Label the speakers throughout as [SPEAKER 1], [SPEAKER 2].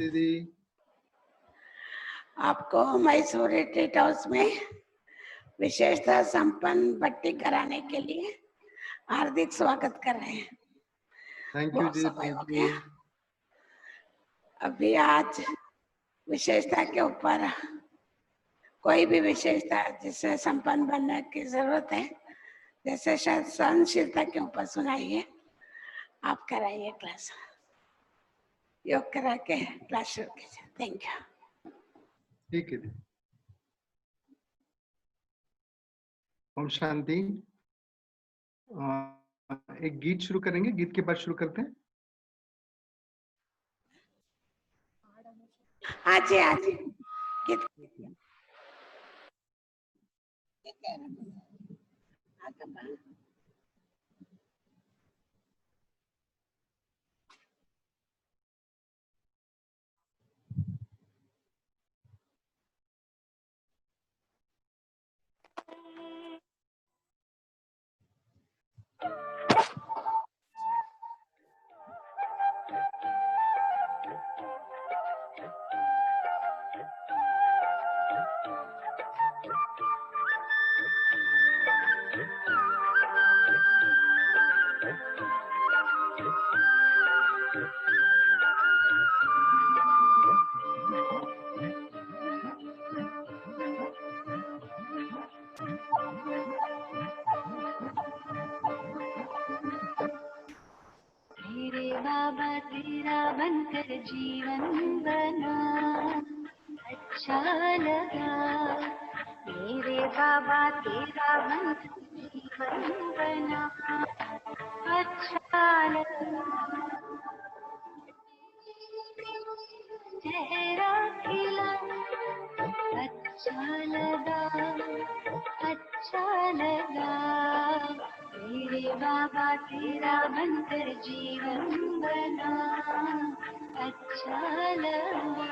[SPEAKER 1] दीदी।
[SPEAKER 2] आपको Mysore retreat house में विशेषता संपन्न भट्टी कराने के लिए हार्दिक स्वागत कर रहे हैं।
[SPEAKER 1] थैंक यू
[SPEAKER 2] बहुत
[SPEAKER 1] जी,
[SPEAKER 2] समय हो
[SPEAKER 1] थैंक
[SPEAKER 2] गया।
[SPEAKER 1] यू।
[SPEAKER 2] अभी आज विशेषता के ऊपर कोई भी विशेषता जिससे संपन्न बनने की जरूरत है, जैसे शायद सहनशीलता के ऊपर सुनाइए, आप कराइए क्लास, योग करा के क्लास शुरू कीजिए। Thank you.
[SPEAKER 1] ठीक है दीदी। ओम शांति। एक गीत शुरू करेंगे, गीत के बाद शुरू करते हैं।
[SPEAKER 2] आज गीत
[SPEAKER 3] मेरे बाबा तेरा बनकर जीवन बना, अच्छा लगा। मेरे बाबा तेरा बनकर जीवन बना, अच्छा लगा। चेहरा खिला, अच्छा लगा, अच्छा लगा। मेरे बाबा तेरा बनकर जीवन बना, अच्छा लगा।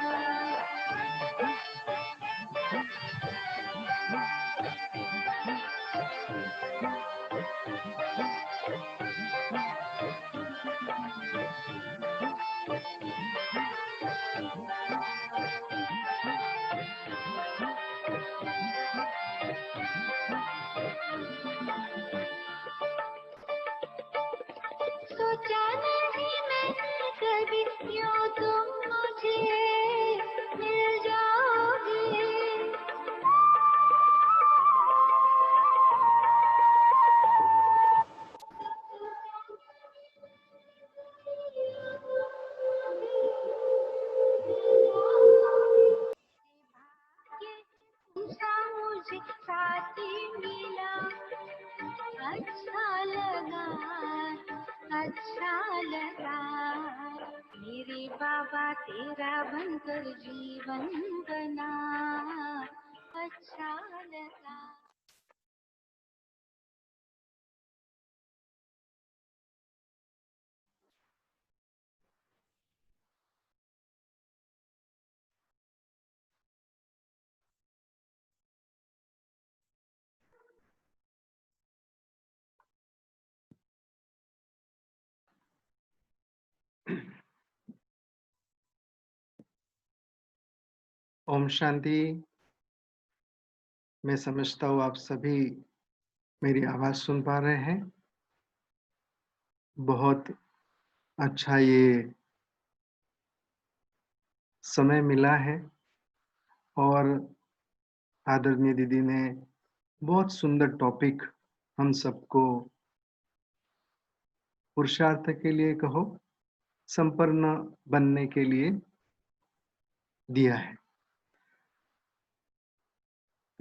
[SPEAKER 3] सोचा नहीं मैंने कभी यूं तुम मुझे मिल जाओगे। तुमसा मुझे साथी मिला, अच्छा लगा, अच्छा लगा। मेरे बाबा तेरा बनकर जीवन बना, अच्छा लगा।
[SPEAKER 1] ओम शांति। मैं समझता हूँ आप सभी मेरी आवाज सुन पा रहे हैं। बहुत अच्छा ये समय मिला है और आदरणीय दीदी ने बहुत सुंदर टॉपिक हम सबको पुरुषार्थ के लिए कहो, संपन्न बनने के लिए दिया है।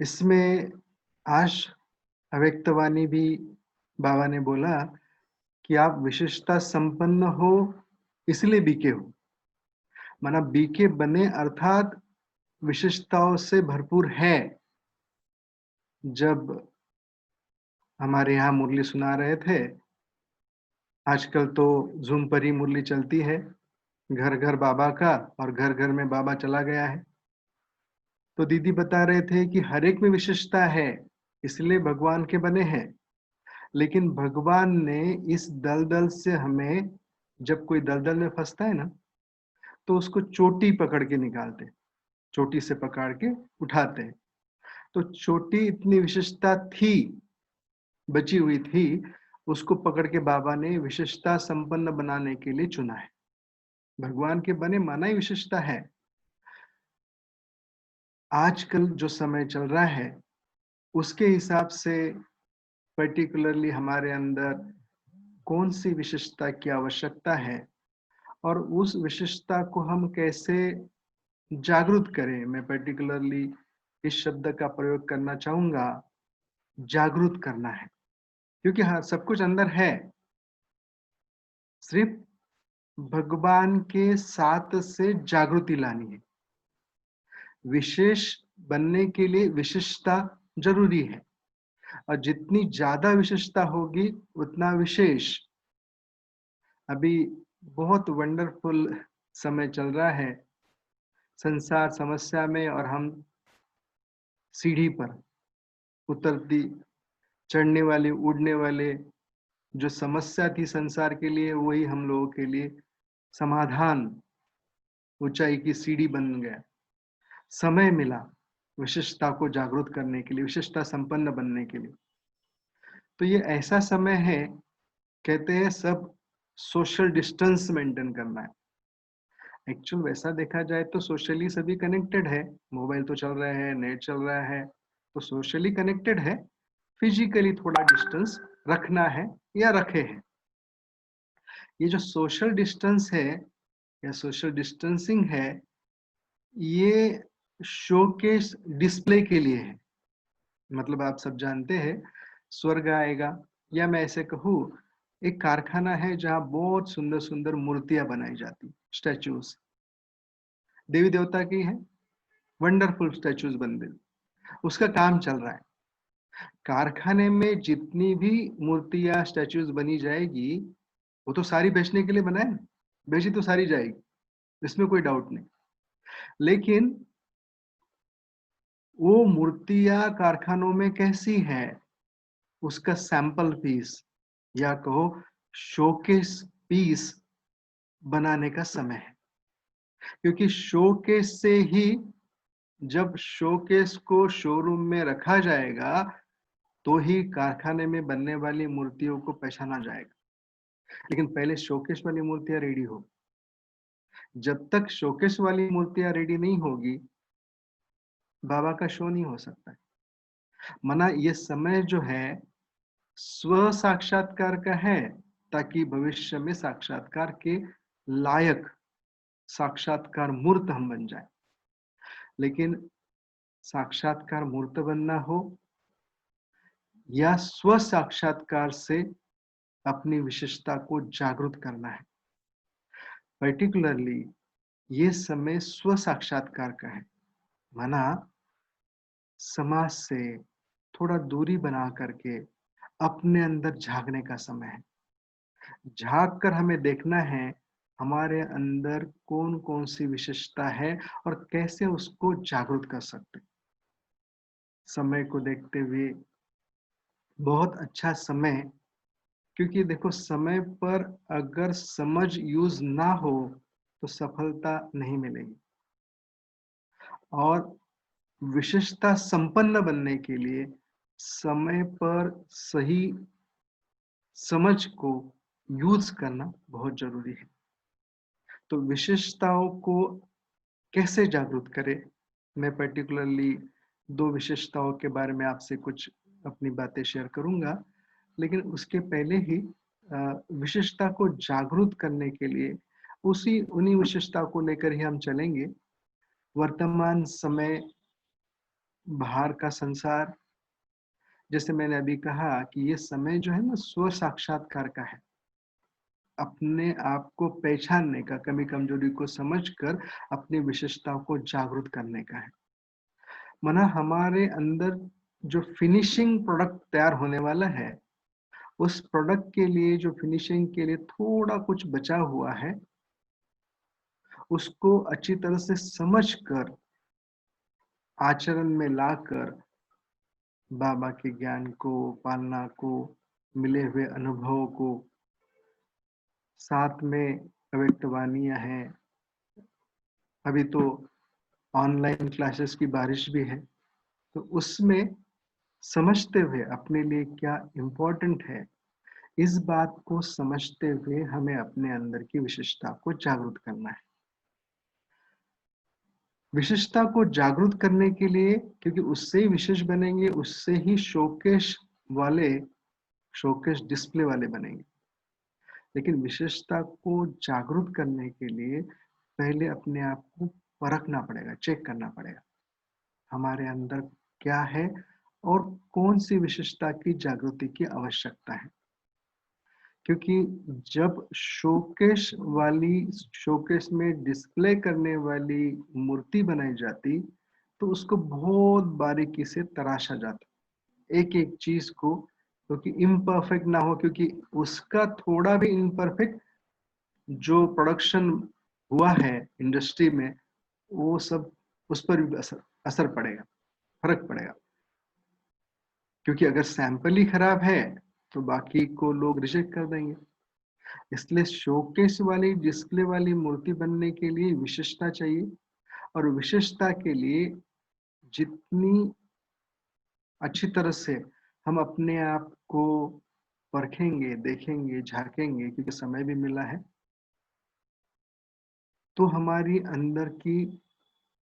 [SPEAKER 1] इसमें आज अव्यक्तवाणी भी बाबा ने बोला कि आप विशेषता संपन्न हो इसलिए बीके हो, माना बीके बने अर्थात विशेषताओं से भरपूर है। जब हमारे यहाँ मुरली सुना रहे थे, आजकल तो जूम पर ही मुरली चलती है, घर घर बाबा का, और घर घर में बाबा चला गया है। तो दीदी बता रहे थे कि हर एक में विशेषता है, इसलिए भगवान के बने हैं। लेकिन भगवान ने इस दलदल से हमें, जब कोई दलदल में फंसता है ना, तो उसको चोटी पकड़ के निकालते, चोटी से पकड़ के उठाते हैं। तो चोटी इतनी विशेषता थी, बची हुई थी, उसको पकड़ के बाबा ने विशेषता संपन्न बनाने के लिए चुना है। भगवान के बने माना ही विशेषता है। आजकल जो समय चल रहा है उसके हिसाब से पर्टिकुलरली हमारे अंदर कौन सी विशेषता की आवश्यकता है और उस विशेषता को हम कैसे जागृत करें। मैं पर्टिकुलरली इस शब्द का प्रयोग करना चाहूंगा, जागृत करना है, क्योंकि हाँ सब कुछ अंदर है, सिर्फ भगवान के साथ से जागृति लानी है। विशेष बनने के लिए विशेषता जरूरी है और जितनी ज्यादा विशेषता होगी उतना विशेष। अभी बहुत वंडरफुल समय चल रहा है संसार समस्या में, और हम सीढ़ी पर उतरती चढ़ने वाले उड़ने वाले जो समस्या थी संसार के लिए, वही हम लोगों के लिए समाधान, ऊंचाई की सीढ़ी बन गया। समय मिला विशेषता को जागृत करने के लिए, विशेषता संपन्न बनने के लिए। तो ये ऐसा समय है, कहते हैं सब सोशल डिस्टेंस मेंटेन करना है। एक्चुअल वैसा देखा जाए तो सोशली सभी कनेक्टेड है, मोबाइल तो चल रहा है, नेट चल रहा है, तो सोशली कनेक्टेड है। फिजिकली थोड़ा डिस्टेंस रखना है या रखे हैं। ये जो सोशल डिस्टेंस है या सोशल डिस्टेंसिंग है, ये शोकेस डिस्प्ले के लिए है। मतलब आप सब जानते हैं स्वर्ग आएगा, या मैं ऐसे कहूँ एक कारखाना है जहाँ बहुत सुंदर सुंदर मूर्तियां बनाई जाती, स्टैचूज देवी देवता की है, वंडरफुल स्टैचूज बन रहे, उसका काम चल रहा है। कारखाने में जितनी भी मूर्तियां स्टैचूज बनी जाएगी वो तो सारी बेचने के लिए बनाए, बेची तो सारी जाएगी, इसमें कोई डाउट नहीं। लेकिन वो मूर्तियां कारखानों में कैसी है, उसका सैंपल पीस या कहो शोकेस पीस बनाने का समय है। क्योंकि शोकेस से ही, जब शोकेस को शोरूम में रखा जाएगा तो ही कारखाने में बनने वाली मूर्तियों को पहचाना जाएगा। लेकिन पहले शोकेस वाली मूर्तियां रेडी हो। जब तक शोकेस वाली मूर्तियां रेडी नहीं होगी बाबा का शो नहीं हो सकता है। मना ये समय जो है स्व साक्षात्कार का है, ताकि भविष्य में साक्षात्कार के लायक साक्षात्कार मूर्त हम बन जाए। लेकिन साक्षात्कार मूर्त बनना हो या स्व साक्षात्कार से अपनी विशेषता को जागृत करना है, पर्टिकुलरली ये समय स्व साक्षात्कार का है। माना समाज से थोड़ा दूरी बना करके अपने अंदर झांकने का समय है। झांक कर हमें देखना है हमारे अंदर कौन कौन सी विशेषता है और कैसे उसको जागृत कर सकते। समय को देखते हुए बहुत अच्छा समय, क्योंकि देखो समय पर अगर समझ यूज ना हो तो सफलता नहीं मिलेगी, और विशेषता संपन्न बनने के लिए समय पर सही समझ को यूज करना बहुत जरूरी है। तो विशेषताओं को कैसे जागृत करें, मैं पर्टिकुलरली 2 विशेषताओं के बारे में आपसे कुछ अपनी बातें शेयर करूंगा। लेकिन उसके पहले ही विशेषता को जागृत करने के लिए उन्हीं विशेषता को लेकर ही हम चलेंगे। वर्तमान समय, बाहर का संसार, जैसे मैंने अभी कहा कि ये समय जो है ना स्व साक्षात्कार का है, अपने आप को पहचानने का, कमी कमजोरी को समझकर अपनी विशेषताओं को जागृत करने का है। माना हमारे अंदर जो फिनिशिंग प्रोडक्ट तैयार होने वाला है, उस प्रोडक्ट के लिए जो फिनिशिंग के लिए थोड़ा कुछ बचा हुआ है, उसको अच्छी तरह से समझकर आचरण में लाकर बाबा के ज्ञान को, पालना को, मिले हुए अनुभवों को, साथ में अव्यक्त वाणियां हैं, अभी तो ऑनलाइन क्लासेस की बारिश भी है, तो उसमें समझते हुए अपने लिए क्या इम्पोर्टेंट है, इस बात को समझते हुए हमें अपने अंदर की विशेषता को जागृत करना है। विशेषता को जागृत करने के लिए, क्योंकि उससे ही विशेष बनेंगे, उससे ही शोकेस डिस्प्ले वाले बनेंगे। लेकिन विशेषता को जागृत करने के लिए पहले अपने आप को परखना पड़ेगा, चेक करना पड़ेगा हमारे अंदर क्या है और कौन सी विशेषता की जागृति की आवश्यकता है। क्योंकि जब शोकेस में डिस्प्ले करने वाली मूर्ति बनाई जाती, तो उसको बहुत बारीकी से तराशा जाता, एक एक चीज को, क्योंकि इम्परफेक्ट ना हो, क्योंकि उसका थोड़ा भी इम्परफेक्ट जो प्रोडक्शन हुआ है इंडस्ट्री में, वो सब उस पर भी असर पड़ेगा, फर्क पड़ेगा। क्योंकि अगर सैंपल ही खराब है तो बाकी को लोग रिजेक्ट कर देंगे। इसलिए शोकेस वाली डिस्प्ले वाली मूर्ति बनने के लिए विशेषता चाहिए, और विशेषता के लिए जितनी अच्छी तरह से हम अपने आप को परखेंगे, देखेंगे, झांकेंगे, क्योंकि समय भी मिला है, तो हमारी अंदर की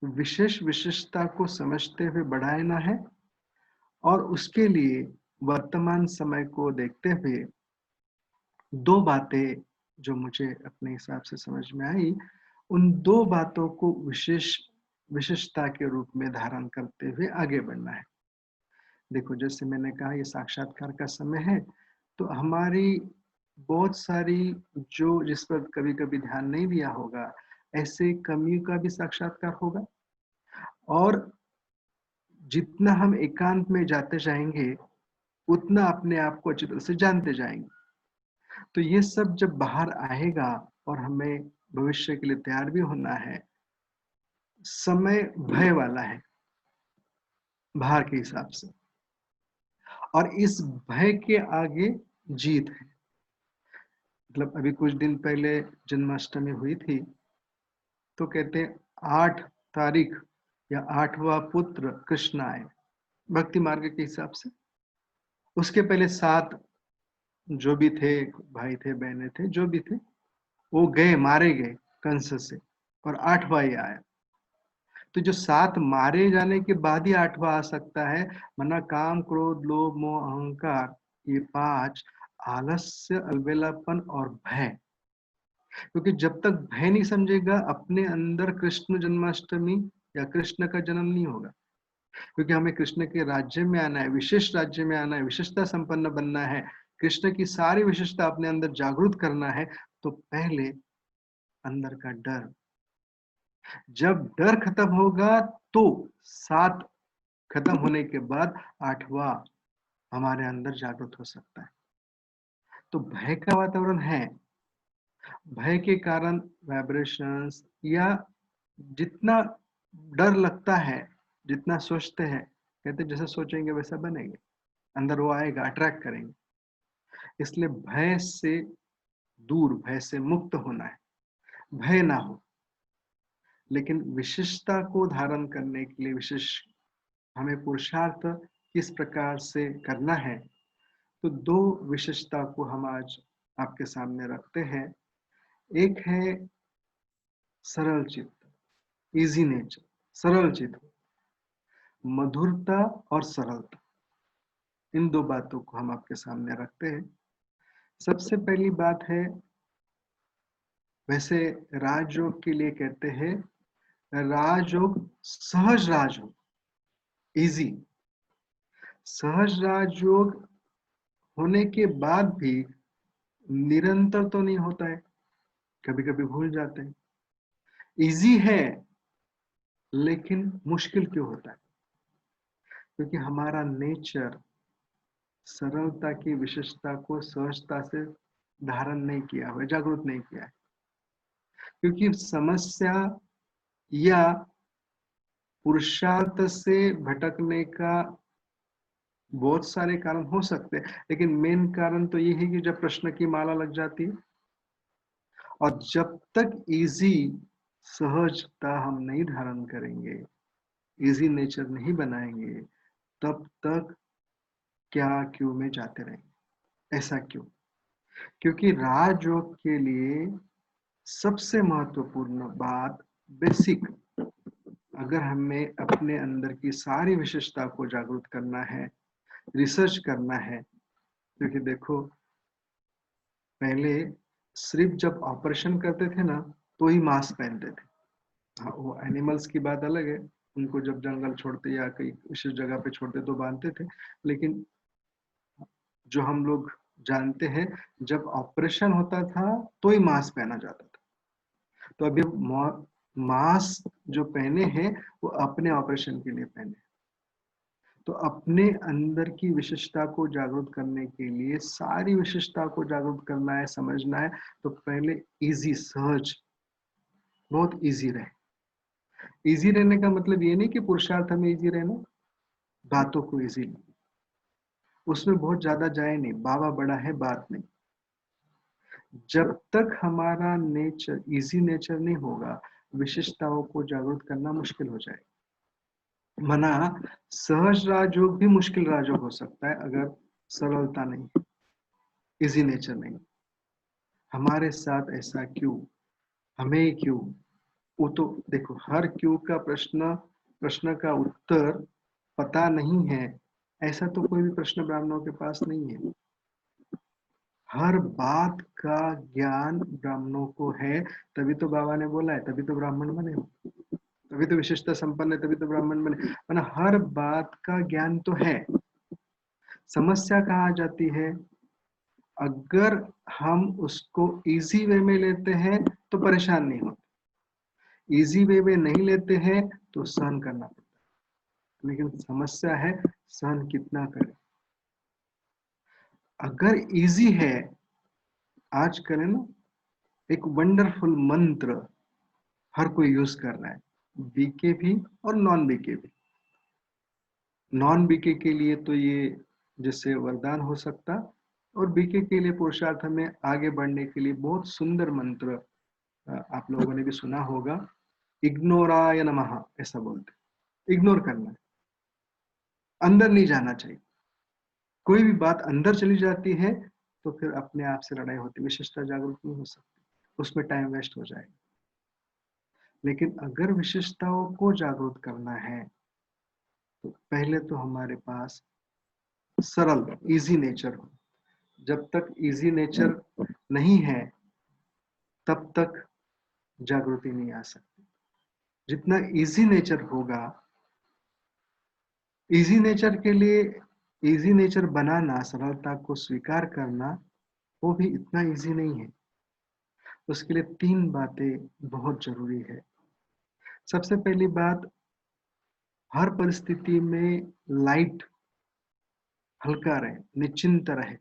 [SPEAKER 1] विशेषता को समझते हुए बढ़ाना है। और उसके लिए वर्तमान समय को देखते हुए दो बातें जो मुझे अपने हिसाब से समझ में आई, उन दो बातों को विशेषता के रूप में धारण करते हुए आगे बढ़ना है। देखो, जैसे मैंने कहा, ये साक्षात्कार का समय है, तो हमारी बहुत सारी जो जिस पर कभी कभी ध्यान नहीं दिया होगा, ऐसे कमियों का भी साक्षात्कार होगा। और जितना हम एकांत में जाते जाएंगे, उतना अपने आप को अच्छी तरह से जानते जाएंगे। तो ये सब जब बाहर आएगा और हमें भविष्य के लिए तैयार भी होना है, समय भय वाला है बाहर के हिसाब से, और इस भय के आगे जीत है। मतलब अभी कुछ दिन पहले जन्माष्टमी हुई थी, तो कहते 8 तारीख या 8वां पुत्र कृष्ण आए भक्ति मार्ग के हिसाब से। उसके पहले 7 जो भी थे, भाई थे, बहनें थे, जो भी थे, वो गए, मारे गए कंस से, और 8वां ही आया। तो जो 7 मारे जाने के बाद ही 8वां आ सकता है, वरना काम, क्रोध, लोभ, मोह, अहंकार, ये 5 आलस्य, अलबेलापन और भय। क्योंकि जब तक भय नहीं समझेगा, अपने अंदर कृष्ण जन्माष्टमी या कृष्ण का जन्म नहीं होगा। क्योंकि हमें कृष्ण के राज्य में आना है, विशेष राज्य में आना है, विशेषता संपन्न बनना है, कृष्ण की सारी विशेषता अपने अंदर जागृत करना है, तो पहले अंदर का डर, जब डर खत्म होगा तो 7 खत्म होने के बाद 8वां हमारे अंदर जागृत हो सकता है। तो भय का वातावरण है, भय के कारण वाइब्रेशंस, या जितना डर लगता है, जितना सोचते हैं, कहते जैसा सोचेंगे वैसा बनेंगे, अंदर वो आएगा, अट्रैक्ट करेंगे। इसलिए भय से दूर, भय से मुक्त होना है, भय ना हो। लेकिन विशेषता को धारण करने के लिए हमें पुरुषार्थ किस प्रकार से करना है, तो 2 विशेषता को हम आज आपके सामने रखते हैं। एक है सरल चित्त, इजी नेचर, सरल चित्त, मधुरता और सरलता, इन 2 बातों को हम आपके सामने रखते हैं। सबसे पहली बात है, वैसे राजयोग के लिए कहते हैं राजयोग, सहज राजयोग, इजी। सहज राजयोग होने के बाद भी निरंतर तो नहीं होता है, कभी कभी भूल जाते हैं। इजी है लेकिन मुश्किल क्यों होता है? क्योंकि हमारा नेचर सरलता की विशेषता को सहजता से धारण नहीं किया हुआ, जागरूक नहीं किया है। क्योंकि समस्या या पुरुषार्थ से भटकने का बहुत सारे कारण हो सकते हैं, लेकिन मेन कारण तो ये है कि जब प्रश्न की माला लग जाती है, और जब तक इजी सहजता हम नहीं धारण करेंगे, इजी नेचर नहीं बनाएंगे, तब तक क्या क्यों में जाते रहेंगे। ऐसा क्यों? क्योंकि राजयोग के लिए सबसे महत्वपूर्ण बात, बेसिक, अगर हमें अपने अंदर की सारी विशेषता को जागृत करना है, रिसर्च करना है, क्योंकि देखो पहले सिर्फ जब ऑपरेशन करते थे ना तो ही मास्क पहनते थे। हाँ, वो एनिमल्स की बात अलग है, उनको जब जंगल छोड़ते या कहीं विशेष जगह पे छोड़ते तो बांधते थे, लेकिन जो हम लोग जानते हैं जब ऑपरेशन होता था तो ही मास्क पहना जाता था। तो अभी मास्क जो पहने हैं वो अपने ऑपरेशन के लिए पहने। तो अपने अंदर की विशेषता को जागृत करने के लिए, सारी विशेषता को जागृत करना है, समझना है, तो पहले इजी, सहज, बहुत इजी रहे। इजी रहने का मतलब ये नहीं कि पुरुषार्थ में इजी रहना, बातों को इजी, उसमें बहुत ज्यादा जाए नहीं, बाबा बड़ा है बात नहीं। जब तक हमारा नेचर इजी नेचर नहीं होगा, विशेषताओं को जागृत करना मुश्किल हो जाएगा। मना सहज राजयोग भी मुश्किल राजयोग हो सकता है अगर सरलता नहीं, इजी नेचर नहीं। हमारे साथ ऐसा क्यों, हमें क्यों? वो तो देखो, हर क्यों का प्रश्न का उत्तर पता नहीं है, ऐसा तो कोई भी प्रश्न ब्राह्मणों के पास नहीं है। हर बात का ज्ञान ब्राह्मणों को है, तभी तो बाबा ने बोला है, तभी तो ब्राह्मण बने, तभी तो विशेषता संपन्न है, तभी तो ब्राह्मण बने। मतलब हर बात का ज्ञान तो है। समस्या कहाँ आ जाती है? अगर हम उसको इजी वे में लेते हैं तो परेशान नहीं होते, इजी वे में नहीं लेते हैं तो सहन करना पड़ता है। लेकिन समस्या है सहन कितना करें। अगर इजी है, आजकल है ना एक वंडरफुल मंत्र हर कोई यूज कर रहा है, बीके भी और नॉन बीके भी। नॉन बीके के लिए तो ये जिससे वरदान हो सकता, और बीके के लिए पुरुषार्थ में आगे बढ़ने के लिए बहुत सुंदर मंत्र आप लोगों ने भी सुना होगा, इग्नोराय नमः, ऐसा बोलते। इग्नोर करना है, अंदर नहीं जाना चाहिए। कोई भी बात अंदर चली जाती है तो फिर अपने आप से लड़ाई होती, विशेषता जागरूक नहीं हो सकती, उसमें टाइम वेस्ट हो जाएगा। लेकिन अगर विशेषताओं को जागरूक करना है तो पहले तो हमारे पास सरल इजी नेचर हो। जब तक इजी नेचर नहीं है तब तक जागृति नहीं आ सकती। जितना इजी नेचर होगा, इजी नेचर के लिए इजी नेचर बनाना, सरलता को स्वीकार करना, वो भी इतना इजी नहीं है। उसके लिए 3 बातें बहुत जरूरी है। सबसे पहली बात, हर परिस्थिति में लाइट, हल्का रहे, निश्चिंत रहे,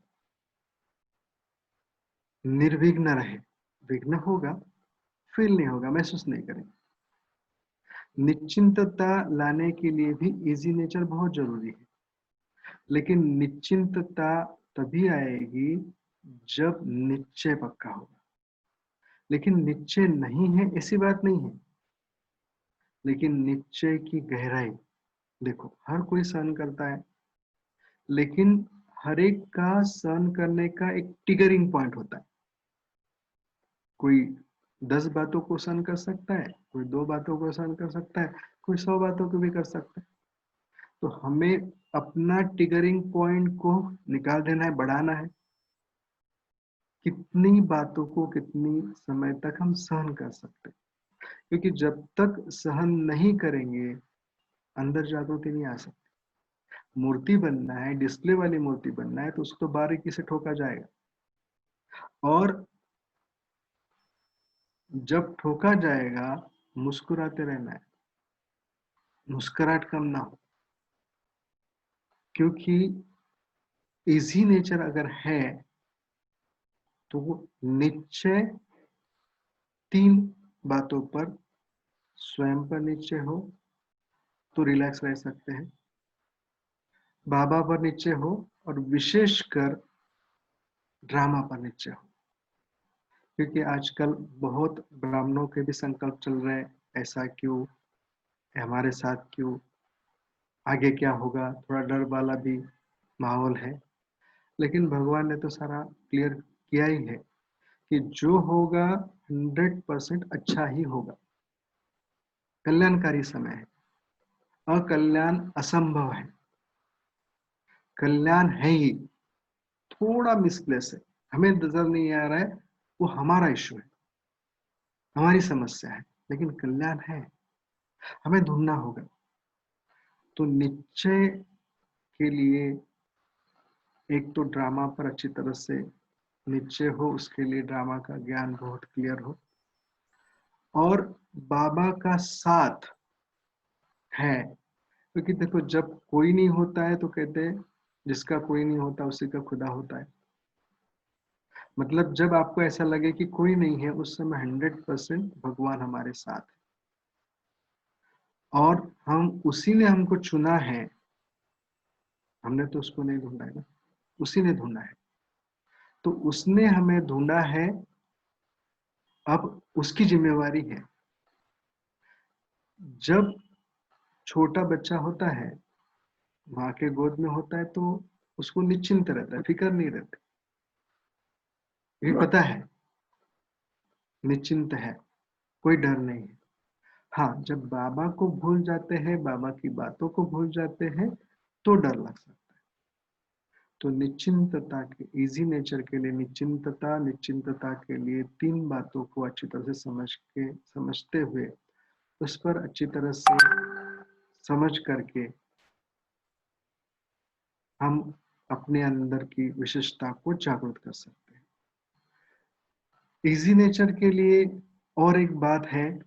[SPEAKER 1] निर्विघ्न रहे। विघ्न होगा, फील नहीं होगा, महसूस नहीं करेंगे। निश्चिंतता लाने के लिए भी इजी नेचर बहुत जरूरी है। लेकिन निश्चिंतता तभी आएगी जब निश्चय पक्का होगा। लेकिन निश्चय नहीं है ऐसी बात नहीं है, लेकिन निश्चय की गहराई देखो, हर कोई सहन करता है, लेकिन हर एक का सहन करने का एक ट्रिगरिंग पॉइंट होता है। कोई 10 बातों को सहन कर सकता है, कोई 2 बातों को सहन कर सकता है, कोई 100 बातों को भी कर सकता है। तो हमें अपना ट्रिगरिंग पॉइंट को निकाल देना है, बढ़ाना है। कितनी बातों को कितनी समय तक हम सहन कर सकते हैं, क्योंकि जब तक सहन नहीं करेंगे अंदर जागृति नहीं आ सकती। मूर्ति बनना है, डिस्प्ले वाली मूर्ति बनना है, तो उसको तो बारीकी से ठोका जाएगा, और जब ठोका जाएगा मुस्कुराते रहना है, मुस्कुराहट कम ना हो। क्योंकि इजी नेचर अगर है तो वो निश्चय 3 बातों पर, स्वयं पर निश्चय हो तो रिलैक्स रह सकते हैं, बाबा पर निश्चय हो, और विशेषकर ड्रामा पर निश्चय हो। क्योंकि आजकल बहुत ब्राह्मणों के भी संकल्प चल रहे हैं, ऐसा क्यों, हमारे साथ क्यों, आगे क्या होगा, थोड़ा डर वाला भी माहौल है। लेकिन भगवान ने तो सारा क्लियर किया ही है कि जो होगा 100% अच्छा ही होगा। कल्याणकारी समय है, अकल्याण असंभव है, कल्याण है ही, थोड़ा मिसप्लेस है, हमें नजर नहीं आ रहा है, वो हमारा इश्यू है, हमारी समस्या है, लेकिन कल्याण है, हमें ढूंढना होगा। तो निश्चय के लिए एक तो ड्रामा पर अच्छी तरह से निश्चय हो, उसके लिए ड्रामा का ज्ञान बहुत क्लियर हो, और बाबा का साथ है। क्योंकि देखो, जब कोई नहीं होता है तो कहते हैं जिसका कोई नहीं होता उसी का खुदा होता है। मतलब जब आपको ऐसा लगे कि कोई नहीं है, उस समय 100% भगवान हमारे साथ है, और हम उसी ने हमको चुना है, हमने तो उसको नहीं ढूंढा है ना, उसी ने ढूंढा है। तो उसने हमें ढूंढा है, अब उसकी जिम्मेवारी है। जब छोटा बच्चा होता है, माँ के गोद में होता है, तो उसको निश्चिंत रहता है, फिक्र नहीं रहती, ये पता है, निश्चिंत है, कोई डर नहीं है। हाँ, जब बाबा को भूल जाते हैं, बाबा की बातों को भूल जाते हैं, तो डर लग सकता है। तो निश्चिंतता के, इजी नेचर के लिए निश्चिंतता के लिए 3 बातों को अच्छी तरह से समझते हुए, उस पर अच्छी तरह से समझ करके हम अपने अंदर की विशेषता को जागृत कर सकते हैं। इजी नेचर के लिए और एक बात है,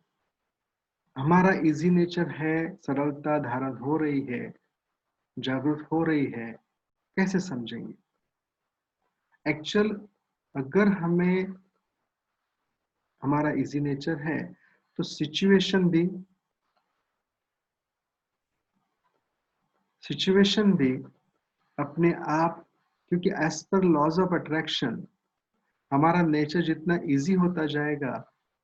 [SPEAKER 1] हमारा इजी नेचर है, सरलता धारण हो रही है, जागृत हो रही है, कैसे समझेंगे? एक्चुअल, अगर हमें हमारा इजी नेचर है, तो सिचुएशन भी अपने आप, क्योंकि as per laws of attraction हमारा नेचर जितना इजी होता जाएगा,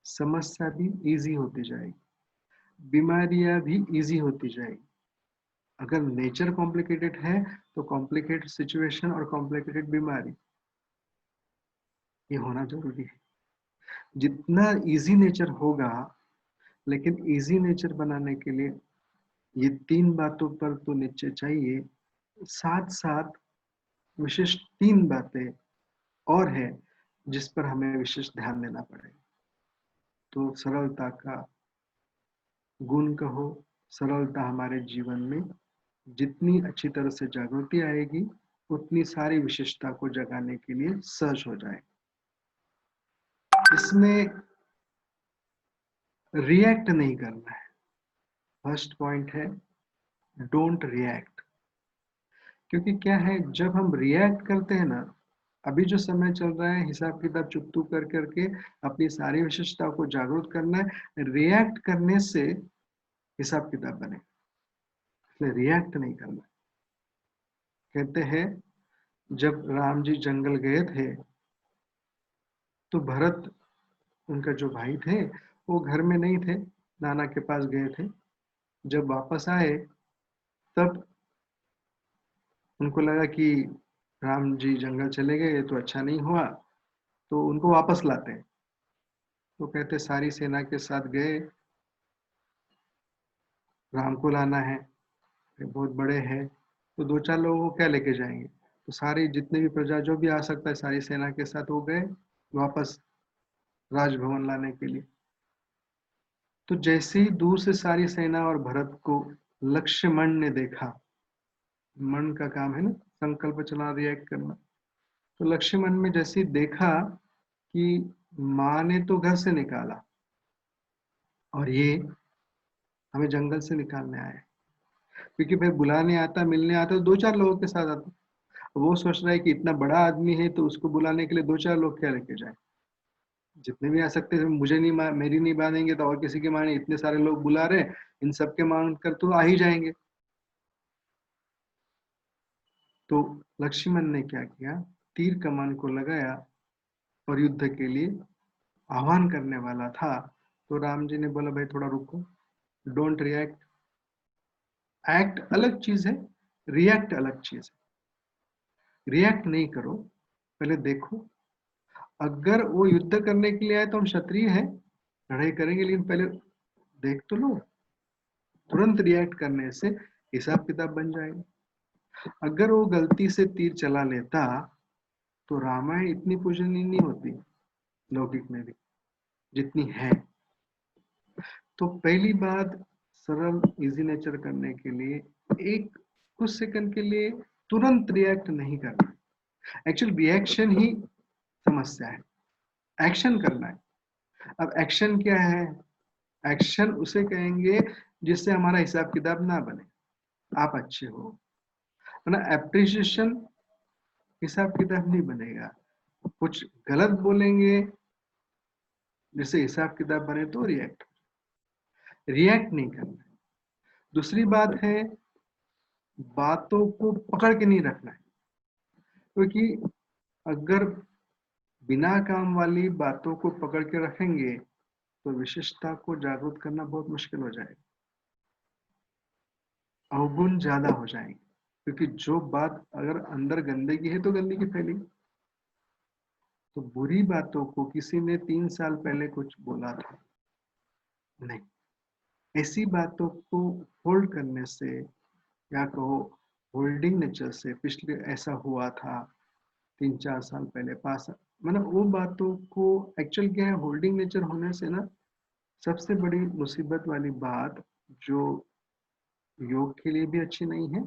[SPEAKER 1] समस्या भी इजी होती जाएगी, बीमारियां भी इजी होती जाएगी। अगर नेचर कॉम्प्लिकेटेड है तो कॉम्प्लिकेटेड सिचुएशन और कॉम्प्लिकेटेड बीमारी, ये होना जरूरी है। जितना इजी नेचर होगा, लेकिन इजी नेचर बनाने के लिए ये 3 बातों पर तो निश्चय चाहिए, साथ साथ विशेष 3 बातें और है जिस पर हमें विशेष ध्यान देना पड़ेगा। तो सरलता का गुण कहो, सरलता हमारे जीवन में जितनी अच्छी तरह से जागृति आएगी, उतनी सारी विशेषता को जगाने के लिए सहज हो जाए। इसमें रिएक्ट नहीं करना है, फर्स्ट पॉइंट है, डोंट रिएक्ट। क्योंकि क्या है, जब हम रिएक्ट करते हैं ना, अभी जो समय चल रहा है, हिसाब किताब चुकतू कर करके अपनी सारी विशेषता को जागृत करना है, रिएक्ट करने से हिसाब किताब बने, इसलिए रिएक्ट नहीं करना। कहते हैं जब राम जी जंगल गए थे, तो भरत, उनका जो भाई थे, वो घर में नहीं थे, नाना के पास गए थे। जब वापस आए, तब उनको लगा कि राम जी जंगल चले गए तो अच्छा नहीं हुआ, तो उनको वापस लाते हैं। तो कहते सारी सेना के साथ गए, राम को लाना है, ये बहुत बड़े हैं, तो 2-4 लोगों को क्या लेके जाएंगे? तो सारी जितने भी प्रजा जो भी आ सकता है, सारी सेना के साथ वो गए वापस राजभवन लाने के लिए। तो जैसे ही दूर से सारी सेना और भरत को लक्ष्मण ने देखा, मन का काम है ना, संकल्प चला, रिएक्ट करना। तो लक्ष्मण में जैसे ही देखा कि माँ ने तो घर से निकाला और ये हमें जंगल से निकालने आए, क्योंकि भाई बुलाने आता, मिलने आता तो 2-4 लोगों के साथ आता, वो सोच रहा है कि इतना बड़ा आदमी है तो उसको बुलाने के लिए 2-4 लोग क्या लेके जाए, जितने भी आ सकते थे, मुझे नहीं मेरी नहीं मानेंगे तो और किसी की माने, इतने सारे लोग बुला रहे, इन सबके मान कर तो आ ही जाएंगे। तो लक्ष्मण ने क्या किया, तीर कमान को लगाया और युद्ध के लिए आह्वान करने वाला था, तो राम जी ने बोला भाई थोड़ा रुको, डोंट रिएक्ट। एक्ट अलग चीज है, रिएक्ट अलग चीज है। रिएक्ट नहीं करो, पहले देखो। अगर वो युद्ध करने के लिए आए तो हम क्षत्रिय हैं, लड़ाई करेंगे, लेकिन पहले देख तो लो। तुरंत रिएक्ट करने से हिसाब किताब बन जाएगा। अगर वो गलती से तीर चला लेता तो रामायण इतनी पूजनीय नहीं होती लौकिक में भी जितनी है। तो पहली बात, सरल इजी नेचर करने के लिए एक कुछ सेकंड के लिए तुरंत रिएक्ट नहीं करना। एक्चुअल रिएक्शन ही समस्या है, एक्शन करना है। अब एक्शन क्या है? एक्शन उसे कहेंगे जिससे हमारा हिसाब किताब ना बने, आप अच्छे हो ना। एप्रिसिएशन हिसाब किताब नहीं बनेगा। कुछ गलत बोलेंगे जिससे हिसाब किताब बने तो रिएक्ट नहीं करना है। दूसरी बात है, बातों को पकड़ के नहीं रखना है, क्योंकि अगर बिना काम वाली बातों को पकड़ के रखेंगे तो विशिष्टता को जागृत करना बहुत मुश्किल हो जाएगा, अवगुण ज्यादा हो जाएंगे। क्योंकि जो बात अगर अंदर गंदगी है तो गंदगी फैलेगी। तो बुरी बातों को किसी ने 3 साल पहले कुछ बोला था, नहीं, ऐसी बातों को होल्ड करने से, या कहो होल्डिंग नेचर से, पिछले ऐसा हुआ था 3-4 साल पहले, 5 साल, मतलब वो बातों को एक्चुअल क्या है, होल्डिंग नेचर होने से ना सबसे बड़ी मुसीबत वाली बात, जो योग के लिए भी अच्छी नहीं है,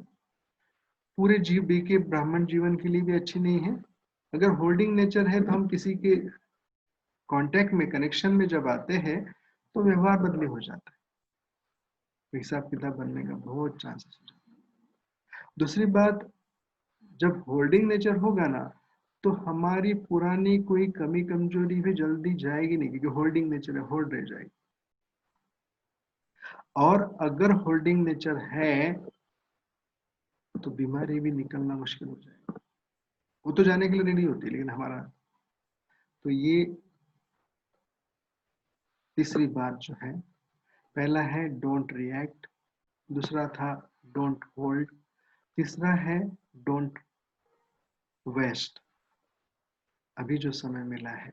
[SPEAKER 1] पूरे जीव बी के ब्राह्मण जीवन के लिए भी अच्छी नहीं है। अगर होल्डिंग नेचर है तो हम किसी के कांटेक्ट में, कनेक्शन में जब आते हैं तो व्यवहार बदली हो जाता है, हिसाब किताब बनने का बहुत चांसेस हो जाता है। दूसरी बात, जब होल्डिंग नेचर होगा ना तो हमारी पुरानी कोई कमी कमजोरी भी जल्दी जाएगी नहीं, क्योंकि होल्डिंग नेचर है, होल्ड रह जाएगी। और अगर होल्डिंग नेचर है तो बीमारी भी निकलना मुश्किल हो जाएगा। वो तो जाने के लिए रेडी होती है, लेकिन हमारा तो ये तीसरी बात जो है, पहला है डोंट रिएक्ट, दूसरा था डोंट होल्ड, तीसरा है डोंट वेस्ट। अभी जो समय मिला है,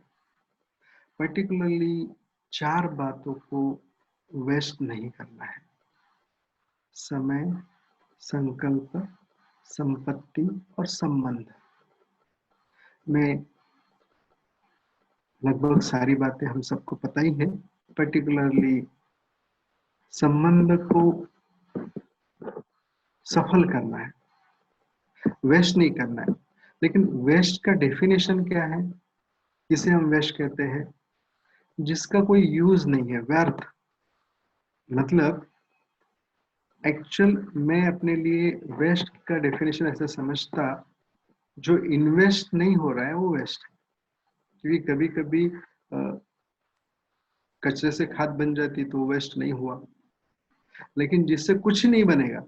[SPEAKER 1] पर्टिकुलरली 4 बातों को वेस्ट नहीं करना है: समय, संकल्प, संपत्ति और संबंध। में लगभग सारी बातें हम सबको पता ही है। पर्टिकुलरली संबंध को सफल करना है, वेस्ट नहीं करना है। लेकिन वेस्ट का डेफिनेशन क्या है? किसे हम वेस्ट कहते हैं? जिसका कोई यूज नहीं है, व्यर्थ। मतलब एक्चुअल मैं अपने लिए वेस्ट का डेफिनेशन ऐसा समझता, जो इन्वेस्ट नहीं हो रहा है वो वेस्ट है। क्योंकि कभी कभी कचरे से खाद बन जाती तो वेस्ट नहीं हुआ, लेकिन जिससे कुछ नहीं बनेगा,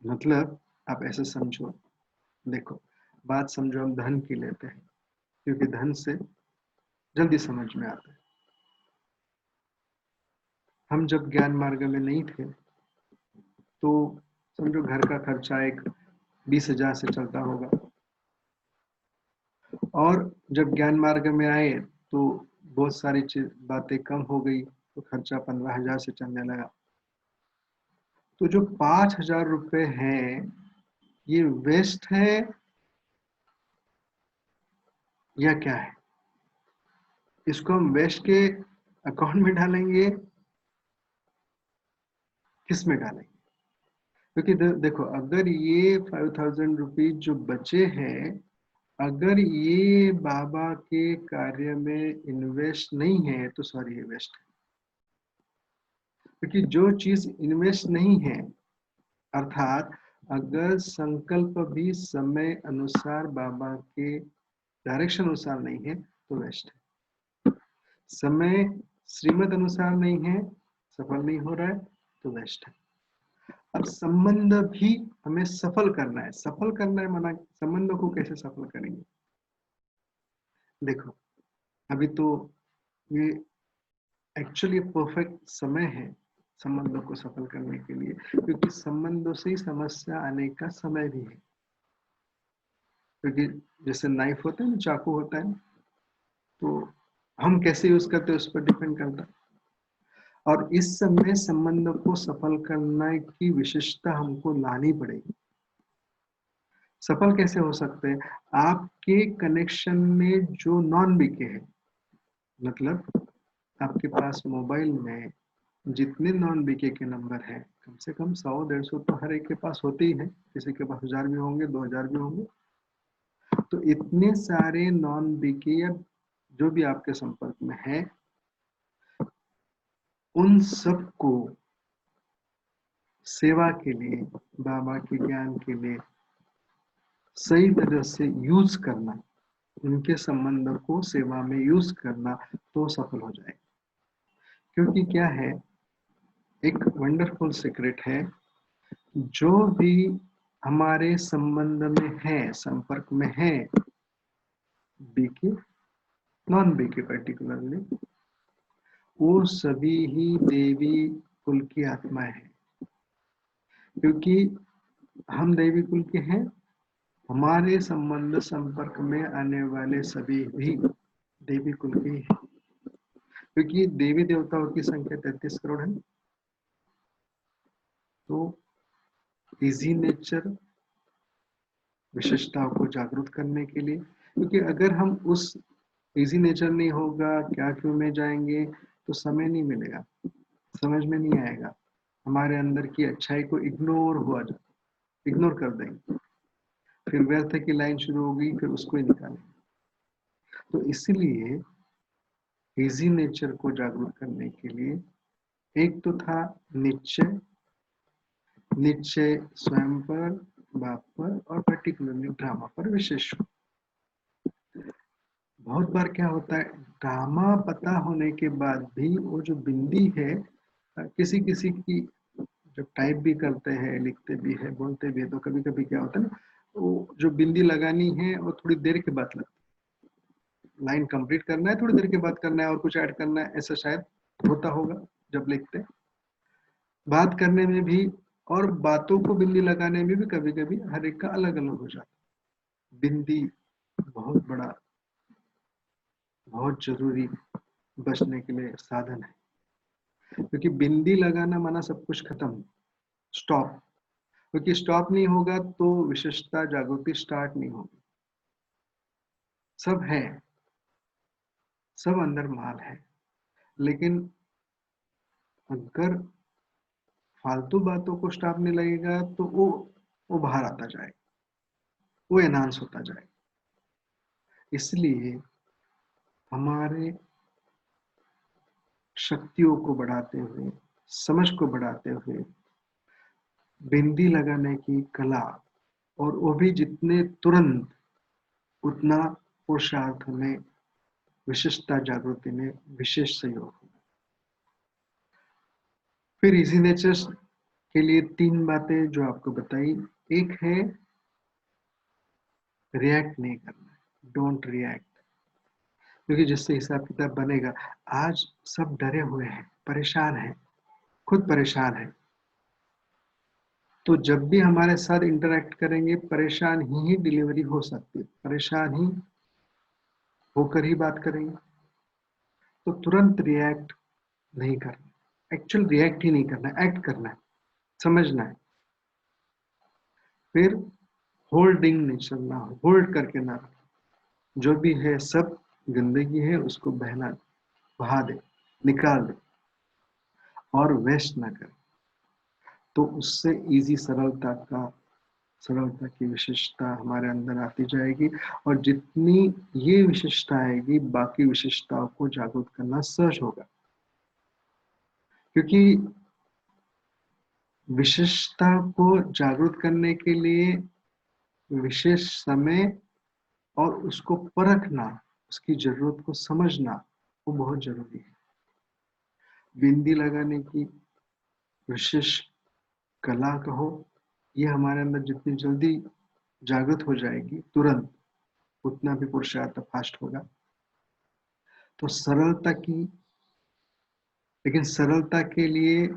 [SPEAKER 1] मतलब आप ऐसे समझो, देखो बात समझो, हम धन की लेते हैं क्योंकि धन से जल्दी समझ में आता है। हम जब ज्ञान मार्ग में नहीं थे तो समझो घर का खर्चा एक 20,000 से चलता होगा, और जब ज्ञान मार्ग में आए तो बहुत सारी बातें कम हो गई, तो खर्चा 15,000 से चलने लगा। तो जो 5,000 रुपए हैं, ये वेस्ट है या क्या है? इसको हम वेस्ट के अकाउंट में डालेंगे, किस में डालेंगे? क्योंकि देखो, अगर ये 5,000 रुपीज जो बचे हैं, अगर ये बाबा के कार्य में इन्वेस्ट नहीं है तो सॉरी, ये वेस्ट है। क्योंकि जो चीज इन्वेस्ट नहीं है, अर्थात अगर संकल्प भी समय अनुसार बाबा के डायरेक्शन अनुसार नहीं है तो वेस्ट है। समय श्रीमत अनुसार नहीं है, सफल नहीं हो रहा है तो वेस्ट है। अब संबंध भी हमें सफल करना है। सफल करना है माना, संबंध को कैसे सफल करेंगे? देखो, अभी तो ये एक्चुअली परफेक्ट समय है संबंधों को सफल करने के लिए, क्योंकि संबंधों से ही समस्या आने का समय भी है। क्योंकि जैसे नाइफ होता है ना, चाकू होता है, तो हम कैसे यूज करते हैं उस पर डिपेंड करता है। और इस समय संबंधों को सफल करने की विशेषता हमको लानी पड़ेगी। सफल कैसे हो सकते हैं? आपके कनेक्शन में जो नॉन बीके है, मतलब आपके पास मोबाइल में जितने नॉन बीके के नंबर हैं, कम से कम 100-150 तो हर एक के पास होते ही हैं, किसी के पास 1000 भी होंगे, 2000 भी होंगे। तो इतने सारे नॉन बीके या जो भी आपके संपर्क में है, उन सबको सेवा के लिए, बाबा के ज्ञान के लिए सही तरह से यूज करना, उनके संबंधों को सेवा में यूज करना, तो सफल हो जाए। क्योंकि क्या है, एक वंडरफुल सीक्रेट है, जो भी हमारे संबंध में है, संपर्क में है, बीके नॉन बीके पर्टिकुलरली, वो सभी ही देवी कुल की आत्माएं हैं। क्योंकि हम देवी कुल के हैं, हमारे संबंध संपर्क में आने वाले सभी भी देवी कुल के ही हैं। क्योंकि देवी देवताओं की संख्या 33 करोड़ है। तो इजी नेचर विशेषताओं को जागरूक करने के लिए, क्योंकि अगर हम उस इजी नेचर नहीं होगा, क्या क्यों में जाएंगे, तो समय नहीं मिलेगा, समझ में नहीं आएगा, हमारे अंदर की अच्छाई को इग्नोर कर देंगे, फिर व्यर्थ की लाइन शुरू होगी, फिर उसको ही निकालेंगे। तो इसलिए इजी नेचर को जागरूक करने के लिए एक तो था निश्चय स्वयं पर, बाप पर, और पर्टिकुलरली ड्रामा पर विशेष। बहुत बार क्या होता है, ड्रामा पता होने के बाद भी वो जो बिंदी है, किसी किसी की जब टाइप भी करते हैं, लिखते भी है, बोलते भी है, तो कभी कभी क्या होता है ना, वो जो बिंदी लगानी है वो थोड़ी देर के बाद लगती है। लाइन कंप्लीट करना है, थोड़ी देर के बाद करना है, और कुछ ऐड करना है, ऐसा शायद होता होगा जब लिखते। बात करने में भी और बातों को बिंदी लगाने में भी कभी कभी हर एक का अलग अलग हो जाता है। बिंदी बहुत बड़ा, बहुत जरूरी बचने के लिए साधन है। क्योंकि बिंदी लगाना माना सब कुछ खत्म, स्टॉप। क्योंकि स्टॉप नहीं होगा तो विशेषता जागृति स्टार्ट नहीं होगी। सब है, सब अंदर माल है, लेकिन अगर फालतू बातों को स्टॉप नहीं लगेगा तो वो बाहर आता जाएगा, वो एनहांस होता जाएगा। इसलिए हमारे शक्तियों को बढ़ाते हुए, समझ को बढ़ाते हुए, बिंदी लगाने की कला, और वो भी जितने तुरंत, उतना पुरुषार्थ में, विशिष्टता जागृति में विशेष सहयोग होगा। फिर इजी नेचर्स के लिए 3 बातें जो आपको बताई। एक है रिएक्ट नहीं करना, डोंट रिएक्ट, क्योंकि जिससे हिसाब किताब बनेगा। आज सब डरे हुए हैं, परेशान हैं, खुद परेशान है, तो जब भी हमारे साथ इंटरेक्ट करेंगे, परेशान ही डिलीवरी हो सकती है, परेशान ही होकर ही बात करेंगे। तो तुरंत रिएक्ट नहीं करना, एक्चुअल रिएक्ट ही नहीं करना, एक्ट करना है, समझना है। फिर होल्डिंग नहीं चलना, होल्ड करके ना, जो भी है सब गंदगी है, उसको बहा दे, निकाल दे, और वेस्ट ना करे। तो उससे इजी सरलता की विशेषता हमारे अंदर आती जाएगी, और जितनी ये विशेषता आएगी, बाकी विशेषताओं को जागरूक करना सहज होगा। क्योंकि विशेषता को जागरूक करने के लिए विशेष समय और उसको परखना, उसकी जरूरत को समझना, वो बहुत जरूरी है। बिंदी लगाने की विशेष कला कहो, ये हमारे अंदर जितनी जल्दी जागृत हो जाएगी तुरंत, उतना भी पुरुषार्थ फास्ट होगा। तो सरलता की, लेकिन सरलता के लिए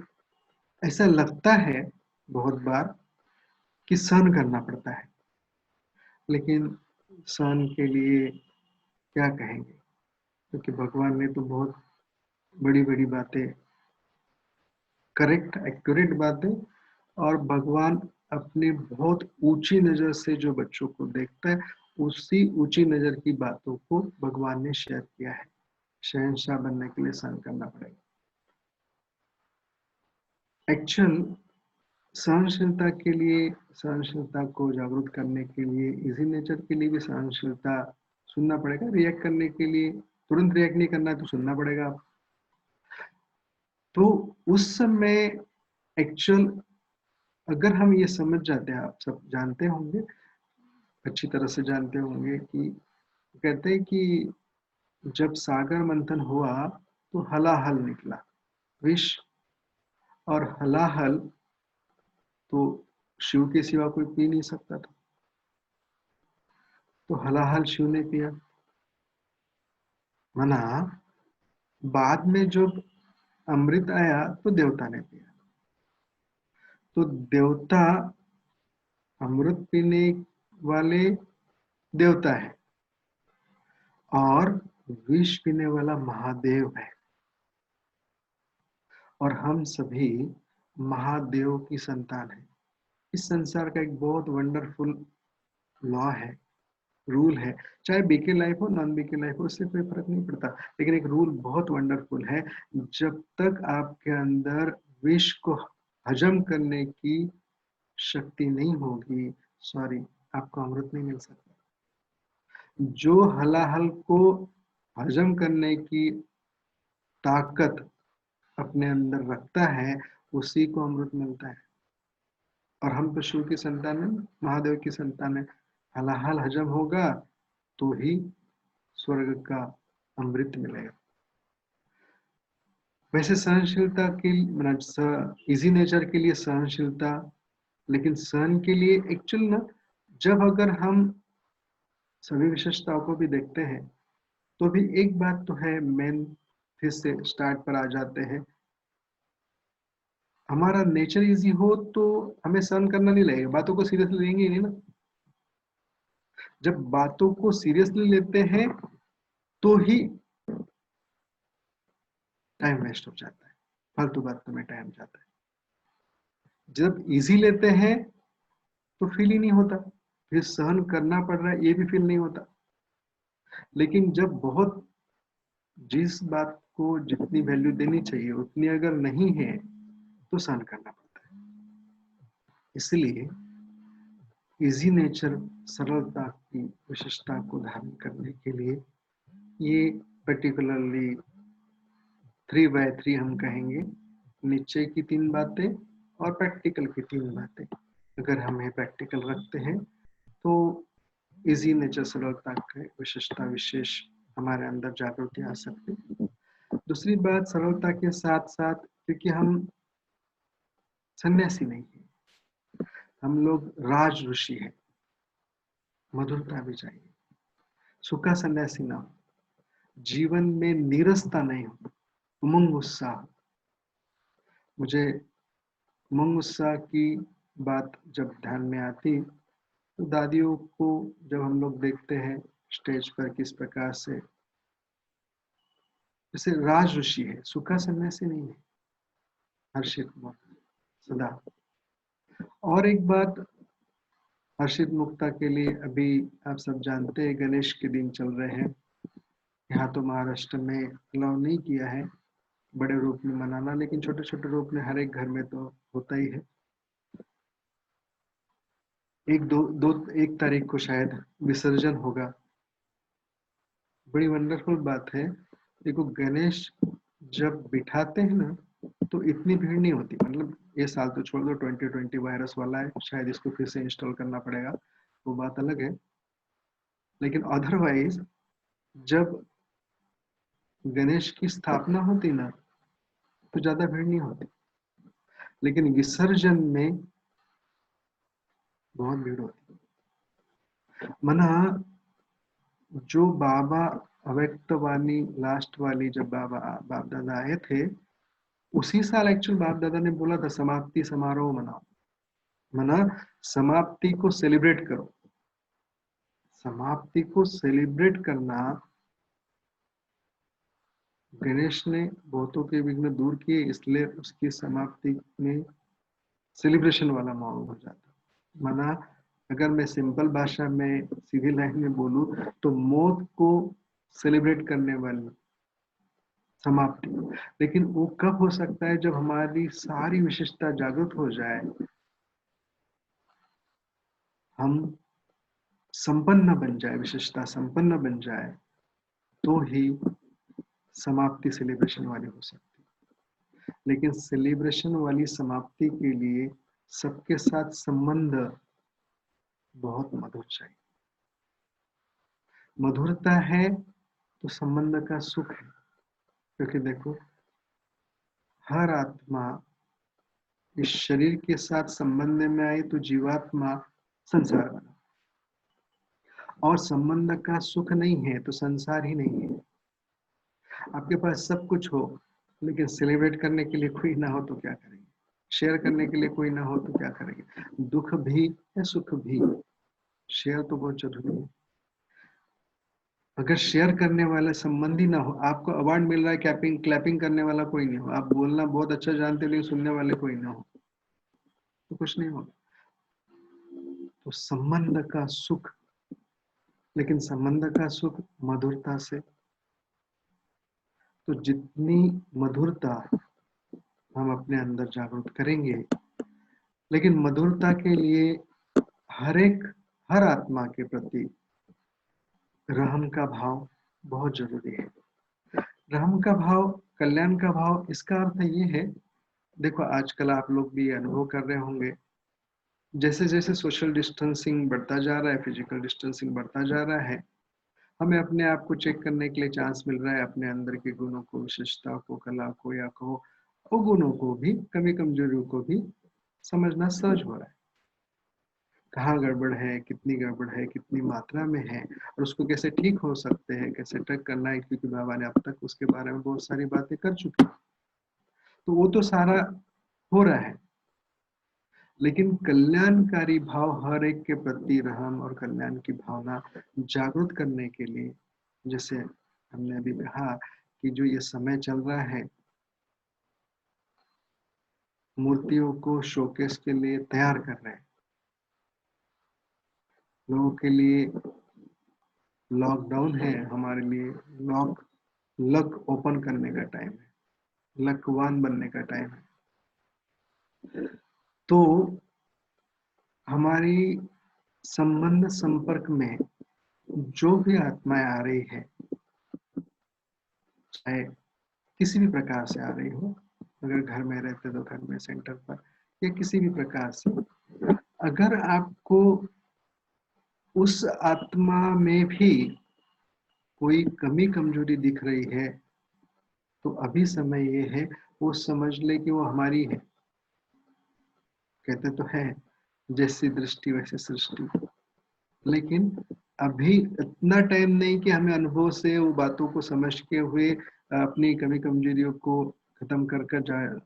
[SPEAKER 1] ऐसा लगता है बहुत बार कि सहन करना पड़ता है, लेकिन सहन के लिए क्या कहेंगे, क्योंकि भगवान ने तो बहुत बड़ी-बड़ी बातें, करेक्ट एक्यूरेट बातें, और भगवान अपनी बहुत ऊंची नजर से जो बच्चों को देखता है, उसी ऊंची नजर की बातों को भगवान ने शेयर किया है। शहंशाह बनने के लिए सहन करना पड़ेगा। एक्चुअल सहनशीलता के लिए, सहनशीलता को जागरूक करने के लिए, इजी नेचर के लिए भी सहनशीलता सुनना पड़ेगा। रिएक्ट करने के लिए तुरंत रिएक्ट नहीं करना है, तो सुनना पड़ेगा आप। तो उस समय एक्चुअल अगर हम ये समझ जाते हैं, आप सब जानते होंगे, अच्छी तरह से जानते होंगे कि कहते हैं कि जब सागर मंथन हुआ तो हलाहल निकला विष, और हलाहल तो शिव के सिवा कोई पी नहीं सकता था, तो हलाहल शिव ने पिया। मना बाद में जब अमृत आया तो देवता ने पिया। तो देवता, अमृत पीने वाले देवता है और विष पीने वाला महादेव है, और हम सभी महादेव की संतान हैं। इस संसार का एक बहुत वंडरफुल लॉ है, रूल है, चाहे बीके लाइफ हो नॉन बीके लाइफ हो, उससे कोई फर्क नहीं पड़ता, लेकिन एक रूल बहुत वंडरफुल है। जब तक आपके अंदर विष को हजम करने की शक्ति नहीं होगी, सॉरी, आपको अमृत नहीं मिल सकता। जो हलाहल को हजम करने की ताकत अपने अंदर रखता है, उसी को अमृत मिलता है। और हम तो शिव की संतान है, महादेव की संतान है। हलाहल हजम होगा तो ही स्वर्ग का अमृत मिलेगा। वैसे सहनशीलता के, इजी नेचर के लिए सहनशीलता, लेकिन सहन के लिए एक्चुअल ना, जब अगर हम सभी विशेषताओं को भी देखते हैं तो भी एक बात तो है, मेन फिर से स्टार्ट पर आ जाते हैं, हमारा नेचर इजी हो तो हमें सहन करना नहीं लगेगा, बातों को सीरियसली लेंगे ही नहीं ना। जब बातों को सीरियसली लेते हैं तो ही टाइम वेस्ट हो जाता है, फालतू बातों में टाइम जाता है। जब इजी लेते हैं तो फील ही नहीं होता, फिर सहन करना पड़ रहा है ये भी फील नहीं होता। लेकिन जब बहुत, जिस बात को जितनी वैल्यू देनी चाहिए उतनी अगर नहीं है तो सहन करना पड़ता है। इसलिए इजी नेचर, सरलता की विशेषता को धारण करने के लिए ये पर्टिकुलरली 3x3 हम कहेंगे, नीचे की 3 बातें और प्रैक्टिकल की 3 बातें। अगर हम ये प्रैक्टिकल रखते हैं तो इजी नेचर, सरलता के विशेषता विशेष हमारे अंदर जागृति आ सकती है। दूसरी बात, सरलता के साथ साथ, क्योंकि हम सन्यासी नहीं है, हम लोग राज ऋषि है, मधुरता भी चाहिए, सूखा सन्यासी ना हो, जीवन में नीरसता नहीं हो, उमंग उत्साह। मुझे उमंग उत्साह की बात जब ध्यान में आती तो दादियों को जब हम लोग देखते हैं स्टेज पर किस प्रकार से, जैसे राज ऋषि है, सूखा सन्यासी नहीं है, हर्षित सदा। और एक बात, हर्षित मुक्ता के लिए अभी आप सब जानते हैं गणेश के दिन चल रहे हैं। यहाँ तो महाराष्ट्र में अलाउ नहीं किया है बड़े रूप में मनाना, लेकिन छोटे छोटे रूप में हर एक घर में तो होता ही है। 1 तारीख को शायद विसर्जन होगा। बड़ी वंडरफुल बात है। देखो, गणेश जब बिठाते हैं ना तो इतनी भीड़ नहीं होती, मतलब ये साल तो छोड़ दो, 2020 वायरस वाला है, शायद इसको फिर से इंस्टॉल करना पड़ेगा, वो बात अलग है। लेकिन अदरवाइज जब गणेश की स्थापना होती ना तो ज्यादा भीड़ नहीं होती, लेकिन विसर्जन में बहुत भीड़ होती। मना जो बाबा अव्यक्त वाली लास्ट वाली जब बाप दादा आए थे, उसी साल एक्चुअल बाप दादा ने बोला था समाप्ति समारोह मनाओ, मना समाप्ति को सेलिब्रेट करो। समाप्ति को सेलिब्रेट करना, गणेश ने बहुतों के विघ्न दूर किए, इसलिए उसकी समाप्ति में सेलिब्रेशन वाला माहौल हो जाता। माना अगर मैं सिंपल भाषा में सीधी लाइन में बोलूं तो मौत को सेलिब्रेट करने वाली समाप्ति। लेकिन वो कब हो सकता है? जब हमारी सारी विशेषता जागृत हो जाए, हम संपन्न बन जाए, विशेषता संपन्न बन जाए, तो ही समाप्ति सेलिब्रेशन वाली हो सकती है। लेकिन सेलिब्रेशन वाली समाप्ति के लिए सबके साथ संबंध बहुत मधुर चाहिए। मधुरता है तो संबंध का सुख है। क्योंकि देखो, हर आत्मा इस शरीर के साथ संबंध में आई तो जीवात्मा संसार बना, और संबंध का सुख नहीं है तो संसार ही नहीं है। आपके पास सब कुछ हो लेकिन सेलिब्रेट करने के लिए कोई ना हो तो क्या करेंगे? शेयर करने के लिए कोई ना हो तो क्या करेंगे? दुख भी या सुख भी, शेयर तो बहुत जरूरी है। अगर शेयर करने वाला संबंधी ना हो, आपको अवार्ड मिल रहा है, क्लैपिंग करने वाला कोई नहीं हो, आप बोलना बहुत अच्छा जानते हो लेकिन सुनने वाले कोई ना हो, तो कुछ नहीं होगा। तो संबंध का सुख, लेकिन संबंध का सुख मधुरता से। तो जितनी मधुरता हम अपने अंदर जागृत करेंगे, लेकिन मधुरता के लिए हर आत्मा के प्रति रहम का भाव बहुत जरूरी है। रहम का भाव, कल्याण का भाव, इसका अर्थ ये है, देखो आजकल आप लोग भी अनुभव कर रहे होंगे, जैसे जैसे सोशल डिस्टेंसिंग बढ़ता जा रहा है, फिजिकल डिस्टेंसिंग बढ़ता जा रहा है, हमें अपने आप को चेक करने के लिए चांस मिल रहा है, अपने अंदर के गुणों को, विशेषता को, कला को, या कहो अवगुणों को भी, कमी कमजोरियों को भी समझना सहज हो रहा है। कहाँ गड़बड़ है, कितनी गड़बड़ है, कितनी मात्रा में है, और उसको कैसे ठीक हो सकते हैं, कैसे ठीक करना है, क्योंकि बाबा ने अब तक उसके बारे में बहुत सारी बातें कर चुके हैं। तो वो तो सारा हो रहा है, लेकिन कल्याणकारी भाव, हर एक के प्रति रहम और कल्याण की भावना जागृत करने के लिए, जैसे हमने अभी कहा कि जो ये समय चल रहा है, मूर्तियों को शोकेस के लिए तैयार कर रहे हैं, लोगों के लिए लॉकडाउन है, हमारे लिए लक ओपन करने का टाइम है, लकवान बनने का टाइम है। तो हमारी संबंध संपर्क में जो भी आत्माएं आ रही है, चाहे किसी भी प्रकार से आ रही हो, अगर घर में रहते तो घर में, सेंटर पर, या किसी भी प्रकार से, अगर आपको उस आत्मा में भी कोई कमी कमजोरी दिख रही है, तो अभी समय ये है वो समझ ले कि वो हमारी है। कहते तो है जैसी दृष्टि वैसी सृष्टि, लेकिन अभी इतना टाइम नहीं कि हमें अनुभव से वो बातों को समझ के हुए अपनी कमी कमजोरियों को खत्म कर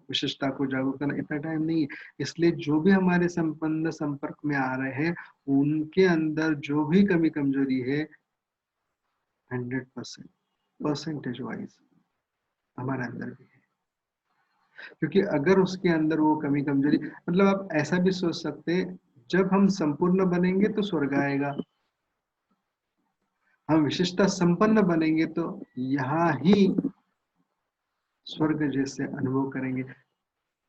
[SPEAKER 1] विशेषता को जागरूक करना, इतना टाइम नहीं है। इसलिए जो भी हमारे संबंध संपर्क में आ रहे हैं, उनके अंदर जो भी कमी कमजोरी है, 100% परसेंटेज वाइज हमारे अंदर भी है। क्योंकि अगर उसके अंदर वो कमी कमजोरी, मतलब आप ऐसा भी सोच सकते हैं, जब हम संपूर्ण बनेंगे तो स्वर्ग आएगा, हम विशेषता संपन्न बनेंगे तो यहाँ ही स्वर्ग जैसे अनुभव करेंगे।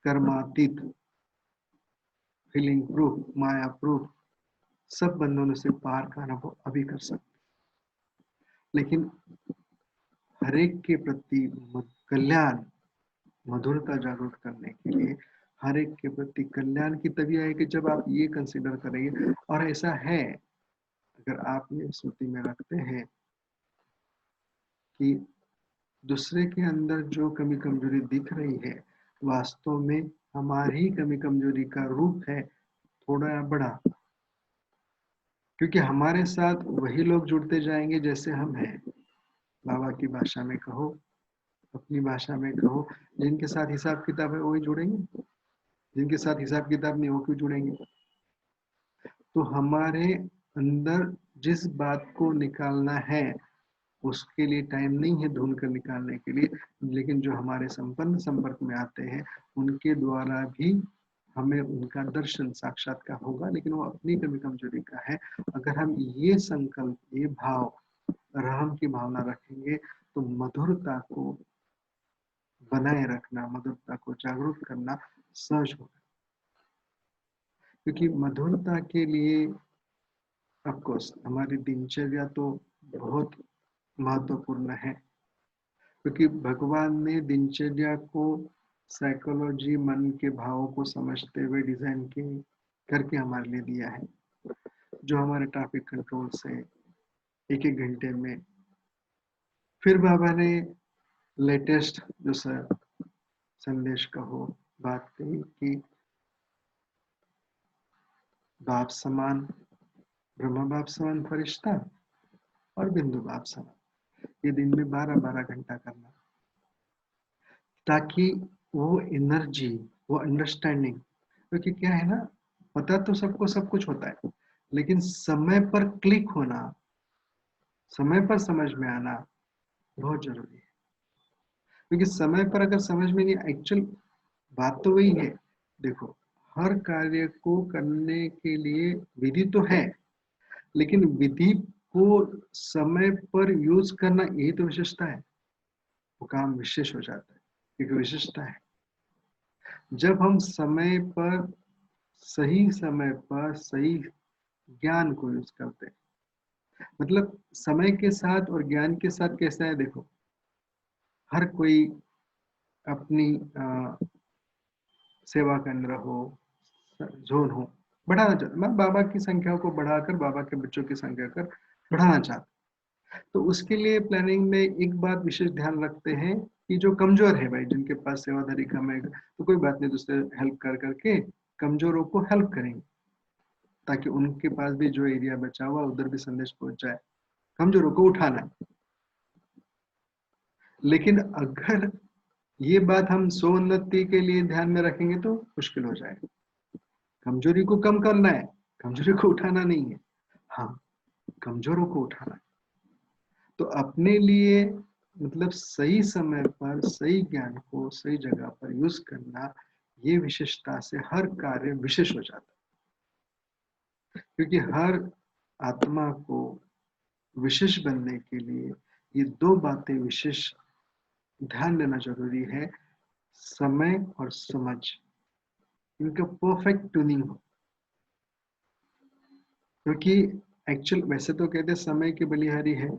[SPEAKER 1] कर्मातीत, फीलिंग प्रूफ, माया प्रूफ, सब बंधनों से पार का अनुभव अभी कर सकते। लेकिन हरेक के प्रति कल्याण, मधुरता जागरूक करने के लिए हर एक के प्रति कल्याण की तभी आएगी जब आप ये कंसीडर करेंगे। और ऐसा है, अगर आप ये स्मृति में रखते हैं कि दूसरे के अंदर जो कमी कमजोरी दिख रही है, वास्तव में हमारी कमी कमजोरी का रूप है, थोड़ा या बड़ा, क्योंकि हमारे साथ वही लोग जुड़ते जाएंगे जैसे हम हैं। बाबा की भाषा में कहो, अपनी भाषा में कहो। जिनके साथ हिसाब किताब है वही जुड़ेंगे, जिनके साथ हिसाब किताब नहीं वो क्यों जुड़ेंगे? तो हमारे अंदर जिस बात को निकालना है उसके लिए टाइम नहीं है ढूंढ कर निकालने के लिए, लेकिन जो हमारे संपन्न संपर्क में आते हैं उनके द्वारा भी हमें उनका दर्शन साक्षात्कार होगा, लेकिन वो अपनी कमी कमजोरी का है। अगर हम ये संकल्प, ये भाव, रहम की भावना रखेंगे तो मधुरता को बनाए रखना, मधुरता को जागरूक करना सहज होगा। क्योंकि मधुरता के लिए ऑफकोर्स हमारी दिनचर्या तो बहुत महत्वपूर्ण है, क्योंकि भगवान ने दिनचर्या को साइकोलॉजी, मन के भावों को समझते हुए डिजाइन के करके हमारे लिए दिया है। जो हमारे ट्रैफिक कंट्रोल से एक एक घंटे में, फिर बाबा ने लेटेस्ट जो संदेश कहो बात कही कि बाप समान, ब्रह्मा बाप समान फरिश्ता और बिंदु बाप समान, ये दिन में 12-12 घंटा करना, ताकि वो एनर्जी, वो अंडरस्टैंडिंग, क्योंकि क्या है ना, पता तो सबको सब कुछ होता है, लेकिन समय पर क्लिक होना, समय पर समझ में आना बहुत जरूरी है। क्योंकि समय पर अगर समझ में नहीं, एक्चुअल बात तो वही है। देखो, हर कार्य को करने के लिए विधि तो है, लेकिन विधि को समय पर यूज करना, यही तो विशेषता है। वो काम विशेष हो जाता है, क्योंकि विशेषता है। जब हम समय पर, सही समय पर सही ज्ञान को यूज करते हैं, मतलब समय के साथ और ज्ञान के साथ कैसा है, देखो हर कोई अपनी सेवा केंद्र हो, जोन हो, बढ़ाना चाहता, मैं बाबा की संख्या को बढ़ाकर बाबा के बच्चों की संख्या कर बढ़ाना चाहता। तो उसके लिए प्लानिंग में एक बात विशेष ध्यान रखते हैं कि जो कमजोर है भाई, जिनके पास सेवाधारी कम है, तो कोई बात नहीं, दूसरे हेल्प कर करके कमजोरों को हेल्प करेंगे, ताकि उनके पास भी जो एरिया बचा हुआ उधर भी संदेश पहुंच जाए। कमजोरों को उठाना है। लेकिन अगर ये बात हम सोन्नति के लिए ध्यान में रखेंगे तो मुश्किल हो जाएगा। कमजोरी को कम करना है, कमजोरी को उठाना नहीं है। हाँ, कमजोरों को उठाना है। तो अपने लिए, मतलब सही समय पर सही ज्ञान को सही जगह पर यूज करना, ये विशेषता से हर कार्य विशेष हो जाता है। क्योंकि हर आत्मा को विशेष बनने के लिए ये दो बातें विशेष ध्यान देना जरूरी है, समय और समझ, इनका परफेक्ट ट्यूनिंग हो। क्योंकि एक्चुअल वैसे तो कहते हैं समय की बलिहारी है।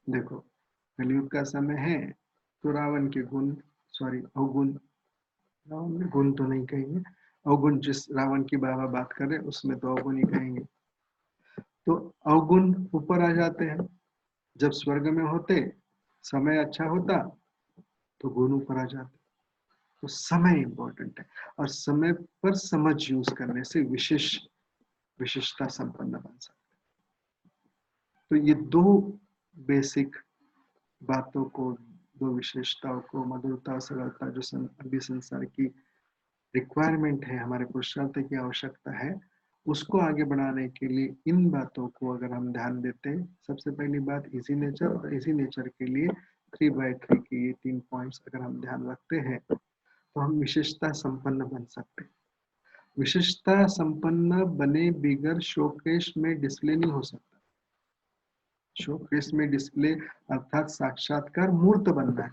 [SPEAKER 1] देखो, कलयुग का समय है तो रावण के गुण, सॉरी अवगुण, रावण में गुण तो नहीं कहेंगे, अवगुण, जिस रावण की बाबा बात कर रहे उसमें तो अवगुण ही कहेंगे। तो अवगुण ऊपर आ जाते हैं। जब स्वर्ग में होते, समय अच्छा होता तो गुण ऊपर आ जाते। तो समय इंपॉर्टेंट है, और समय पर समझ यूज करने से विशेषता संपन्न बन सकते। तो ये दो बेसिक बातों को, दो विशेषताओं को, मधुरता और सरलता, जो अभी संसार की रिक्वायरमेंट है, हमारे पुरुषार्थ की आवश्यकता है, उसको आगे बढ़ाने के लिए इन बातों को अगर हम ध्यान देते हैं, सबसे पहली बात इजी नेचर, और इजी नेचर के लिए 3x3 के ये 3 पॉइंट्स अगर हम ध्यान रखते हैं तो हम विशेषता संपन्न बन सकते हैं। विशेषता संपन्न बने बिगर शोकेस में डिस्प्ले नहीं हो सकता। शोकेस में डिस्प्ले अर्थात साक्षात्कार मूर्त बनना है।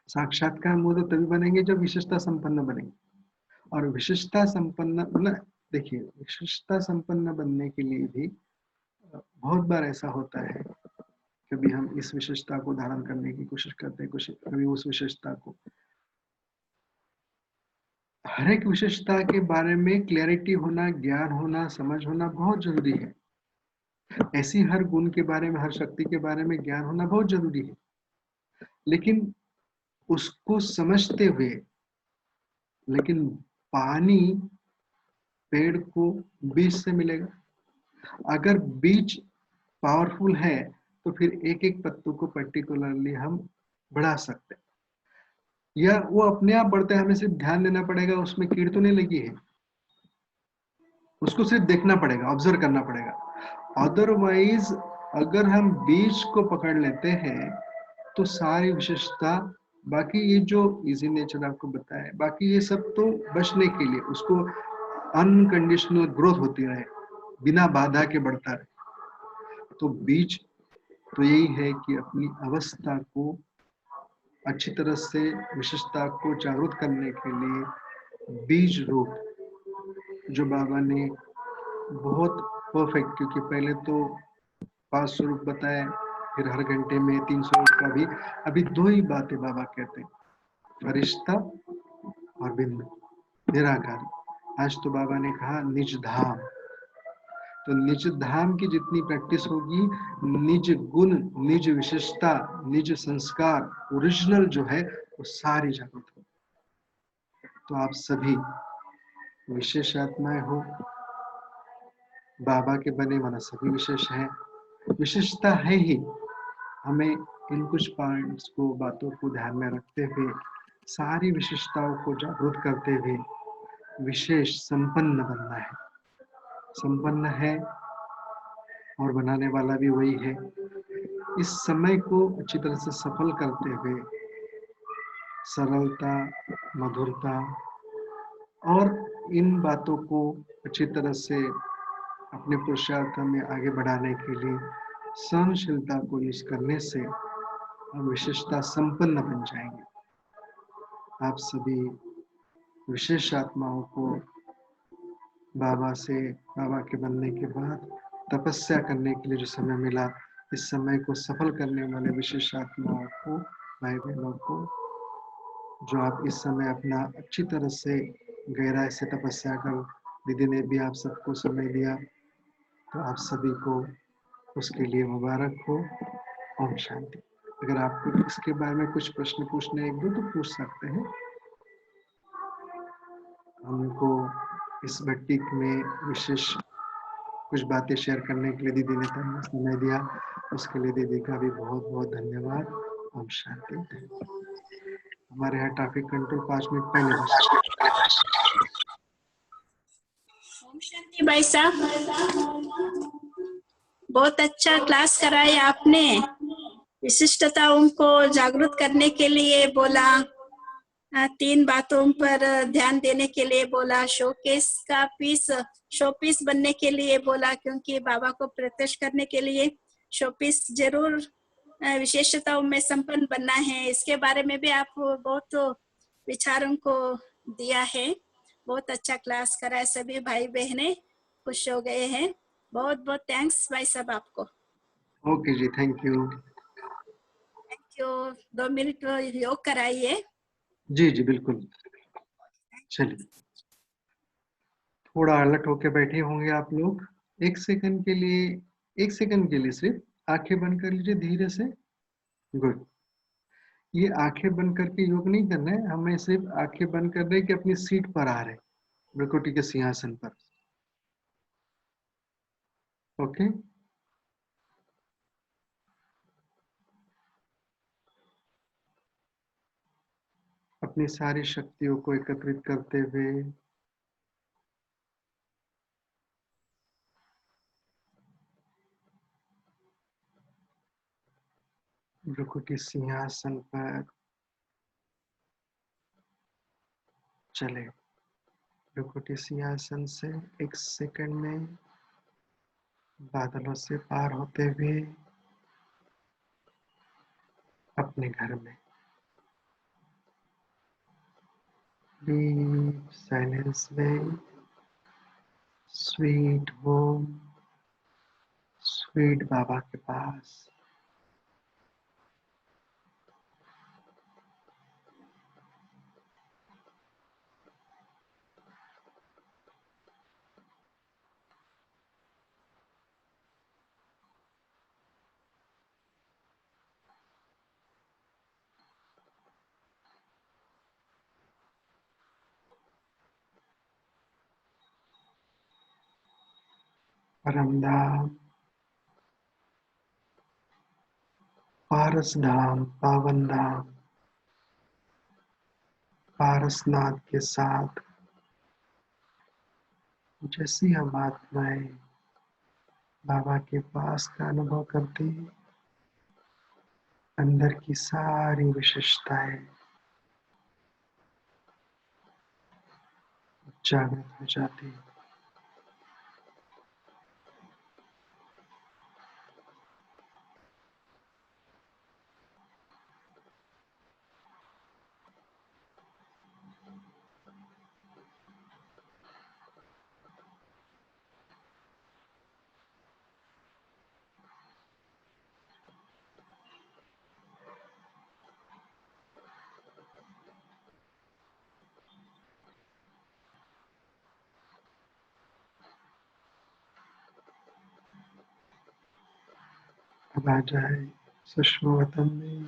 [SPEAKER 1] साक्षात्कार मूर्त तभी बनेंगे जब विशेषता संपन्न बनेंगे। और विशेषता संपन्न, मतलब देखिए, विशेषता संपन्न बनने के लिए भी बहुत बार ऐसा होता है, कभी हम इस विशेषता को धारण करने की कोशिश करते हैं, कभी उस विशेषता को। हर एक विशेषता के बारे में क्लैरिटी होना, ज्ञान होना, समझ होना बहुत जरूरी है। ऐसी हर गुण के बारे में, हर शक्ति के बारे में ज्ञान होना बहुत जरूरी है। लेकिन उसको समझते हुए, लेकिन पानी पेड़ को बीज से मिलेगा। अगर बीज पावरफुल है तो फिर एक एक पत्तों को पर्टिकुलरली हम बढ़ा सकते हैं, या वो अपने आप बढ़ता है, हमें सिर्फ ध्यान देना पड़ेगा, उसमें कीड़ तो नहीं लगी है, उसको सिर्फ देखना पड़ेगा, ऑब्जर्व करना पड़ेगा। अदरवाइज अगर हम बीज को पकड़ लेते हैं तो सारी विशेषता, बाकी ये जो इजी नेचर आपको बताया, बाकी ये सब तो बचने के लिए, उसको अनकंडीशनल ग्रोथ होती रहे, बिना बाधा के बढ़ता रहे। तो बीज तो यही है कि अपनी अवस्था को अच्छी तरह से, विशेषता को जागृत करने के लिए बीज रूप जो बाबा ने बहुत परफेक्ट, क्योंकि पहले तो 500 रूप बताए, फिर हर घंटे में 300 रूप का भी, अभी 2 ही बातें बाबा कहते हैं, फरिश्ता और बिंदु निराकारी। आज तो बाबा ने कहा निज धाम, तो निज धाम की जितनी प्रैक्टिस होगी, निज गुण, निज विशेषता, निज संस्कार, ओरिजिनल जो है वो सारी जागृत हो। तो आप सभी विशेष आत्माएं हो, बाबा के बने माना सभी विशेष हैं, विशेषता है ही। हमें इन कुछ पॉइंट्स को, बातों को ध्यान में रखते हुए, सारी विशेषताओं को जागृत करते हुए विशेष संपन्न बनना है। संपन्न है और बनाने वाला भी वही है। इस समय को अच्छी तरह से सफल करते हुए सरलता, मधुरता और इन बातों को अच्छी तरह से अपने पुरुषार्थ में आगे बढ़ाने के लिए सहनशीलता को यूज करने से हम विशेषता संपन्न बन जाएंगे। आप सभी विशेष आत्माओं को बाबा से, बाबा के बनने के बाद तपस्या करने के लिए जो समय मिला, इस समय को सफल करने वाले विशेष आत्माओं को, भाई बहनों को, जो आप इस समय अपना अच्छी तरह से गहराई से तपस्या कर, दीदी ने भी आप सबको समय दिया, तो आप सभी को उसके लिए मुबारक हो। ओम शांति। अगर आपको इसके बारे में कुछ प्रश्न पूछने एक दो तो पूछ सकते हैं। हमको इस भट्टी में विशेष कुछ बातें शेयर करने के लिए दीदी ने समय दिया, उसके लिए दीदी का भी बहुत बहुत धन्यवाद। ओम शांति। हमारे यहाँ ट्रैफिक कंट्रोल 5 मिनट पहले बस।
[SPEAKER 4] ओम शांति भाई साहब, बहुत अच्छा क्लास कराया आपने। विशिष्टताओं को जागृत करने के लिए बोला, 3 बातों पर ध्यान देने के लिए बोला, शोकेस का पीस, शोपीस बनने के लिए बोला, क्योंकि बाबा को प्रत्यक्ष करने के लिए शोपीस जरूर विशेषताओं में संपन्न बनना है। इसके बारे में भी आप बहुत विचारों को दिया है। बहुत अच्छा क्लास करा, सभी भाई बहने खुश हो गए हैं। बहुत बहुत थैंक्स भाई साहब आपको।
[SPEAKER 1] ओके जी, thank you.
[SPEAKER 4] Thank you. 2 minute योग कराइए।
[SPEAKER 1] जी जी बिल्कुल। चलिए, थोड़ा अलर्ट होके बैठे होंगे आप लोग। 1 सेकंड के लिए, 1 सेकंड के लिए सिर्फ आंखें बंद कर लीजिए धीरे से। गुड। ये आंखें बंद करके योग नहीं करना है, हमें सिर्फ आंखें बंद कर रहे कि अपनी सीट पर आ रहे, भ्रकुटी के सिंहासन पर। ओके। अपनी सारी शक्तियों को एकत्रित करते हुए भ्रकुटी सिंहासन पर चले। भ्रकुटी सिंहासन से 1 सेकंड में बादलों से पार होते हुए अपने घर में डीप साइलेंस में, स्वीट होम, स्वीट बाबा के पास। परमधाम, पारस धाम, पावन धाम, पारसनाथ के साथ जैसी हम आत्माएं बाबा के पास का अनुभव करते हैं, अंदर की सारी विशेषताएं जागृत हो जाती हैं। अब आ जाए सूक्ष्म वतन में।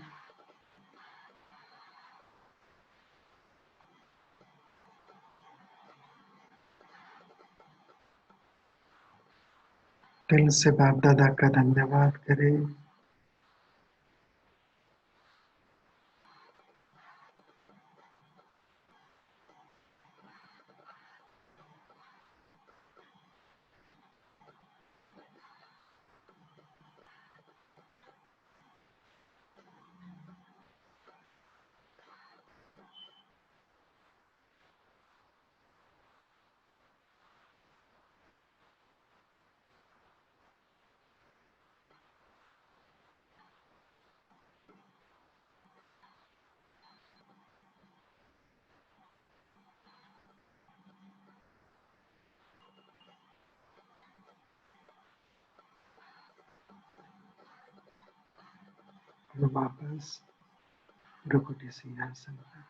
[SPEAKER 1] दिल से बाप दादा का धन्यवाद करें। वापस भ्रुकुटी सिंहासन पर।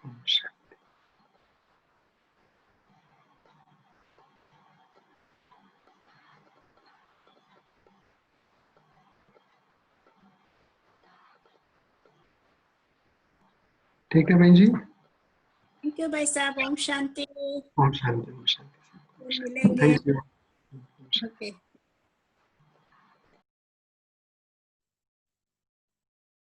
[SPEAKER 1] ओम शांति। ठीक है बहन जी।
[SPEAKER 4] थैंक यू भाई साहब। ओम शांति।
[SPEAKER 1] ओम शांति, ओम शांति।
[SPEAKER 4] फिर मिलेंगे।
[SPEAKER 1] Thank you.
[SPEAKER 4] ओके।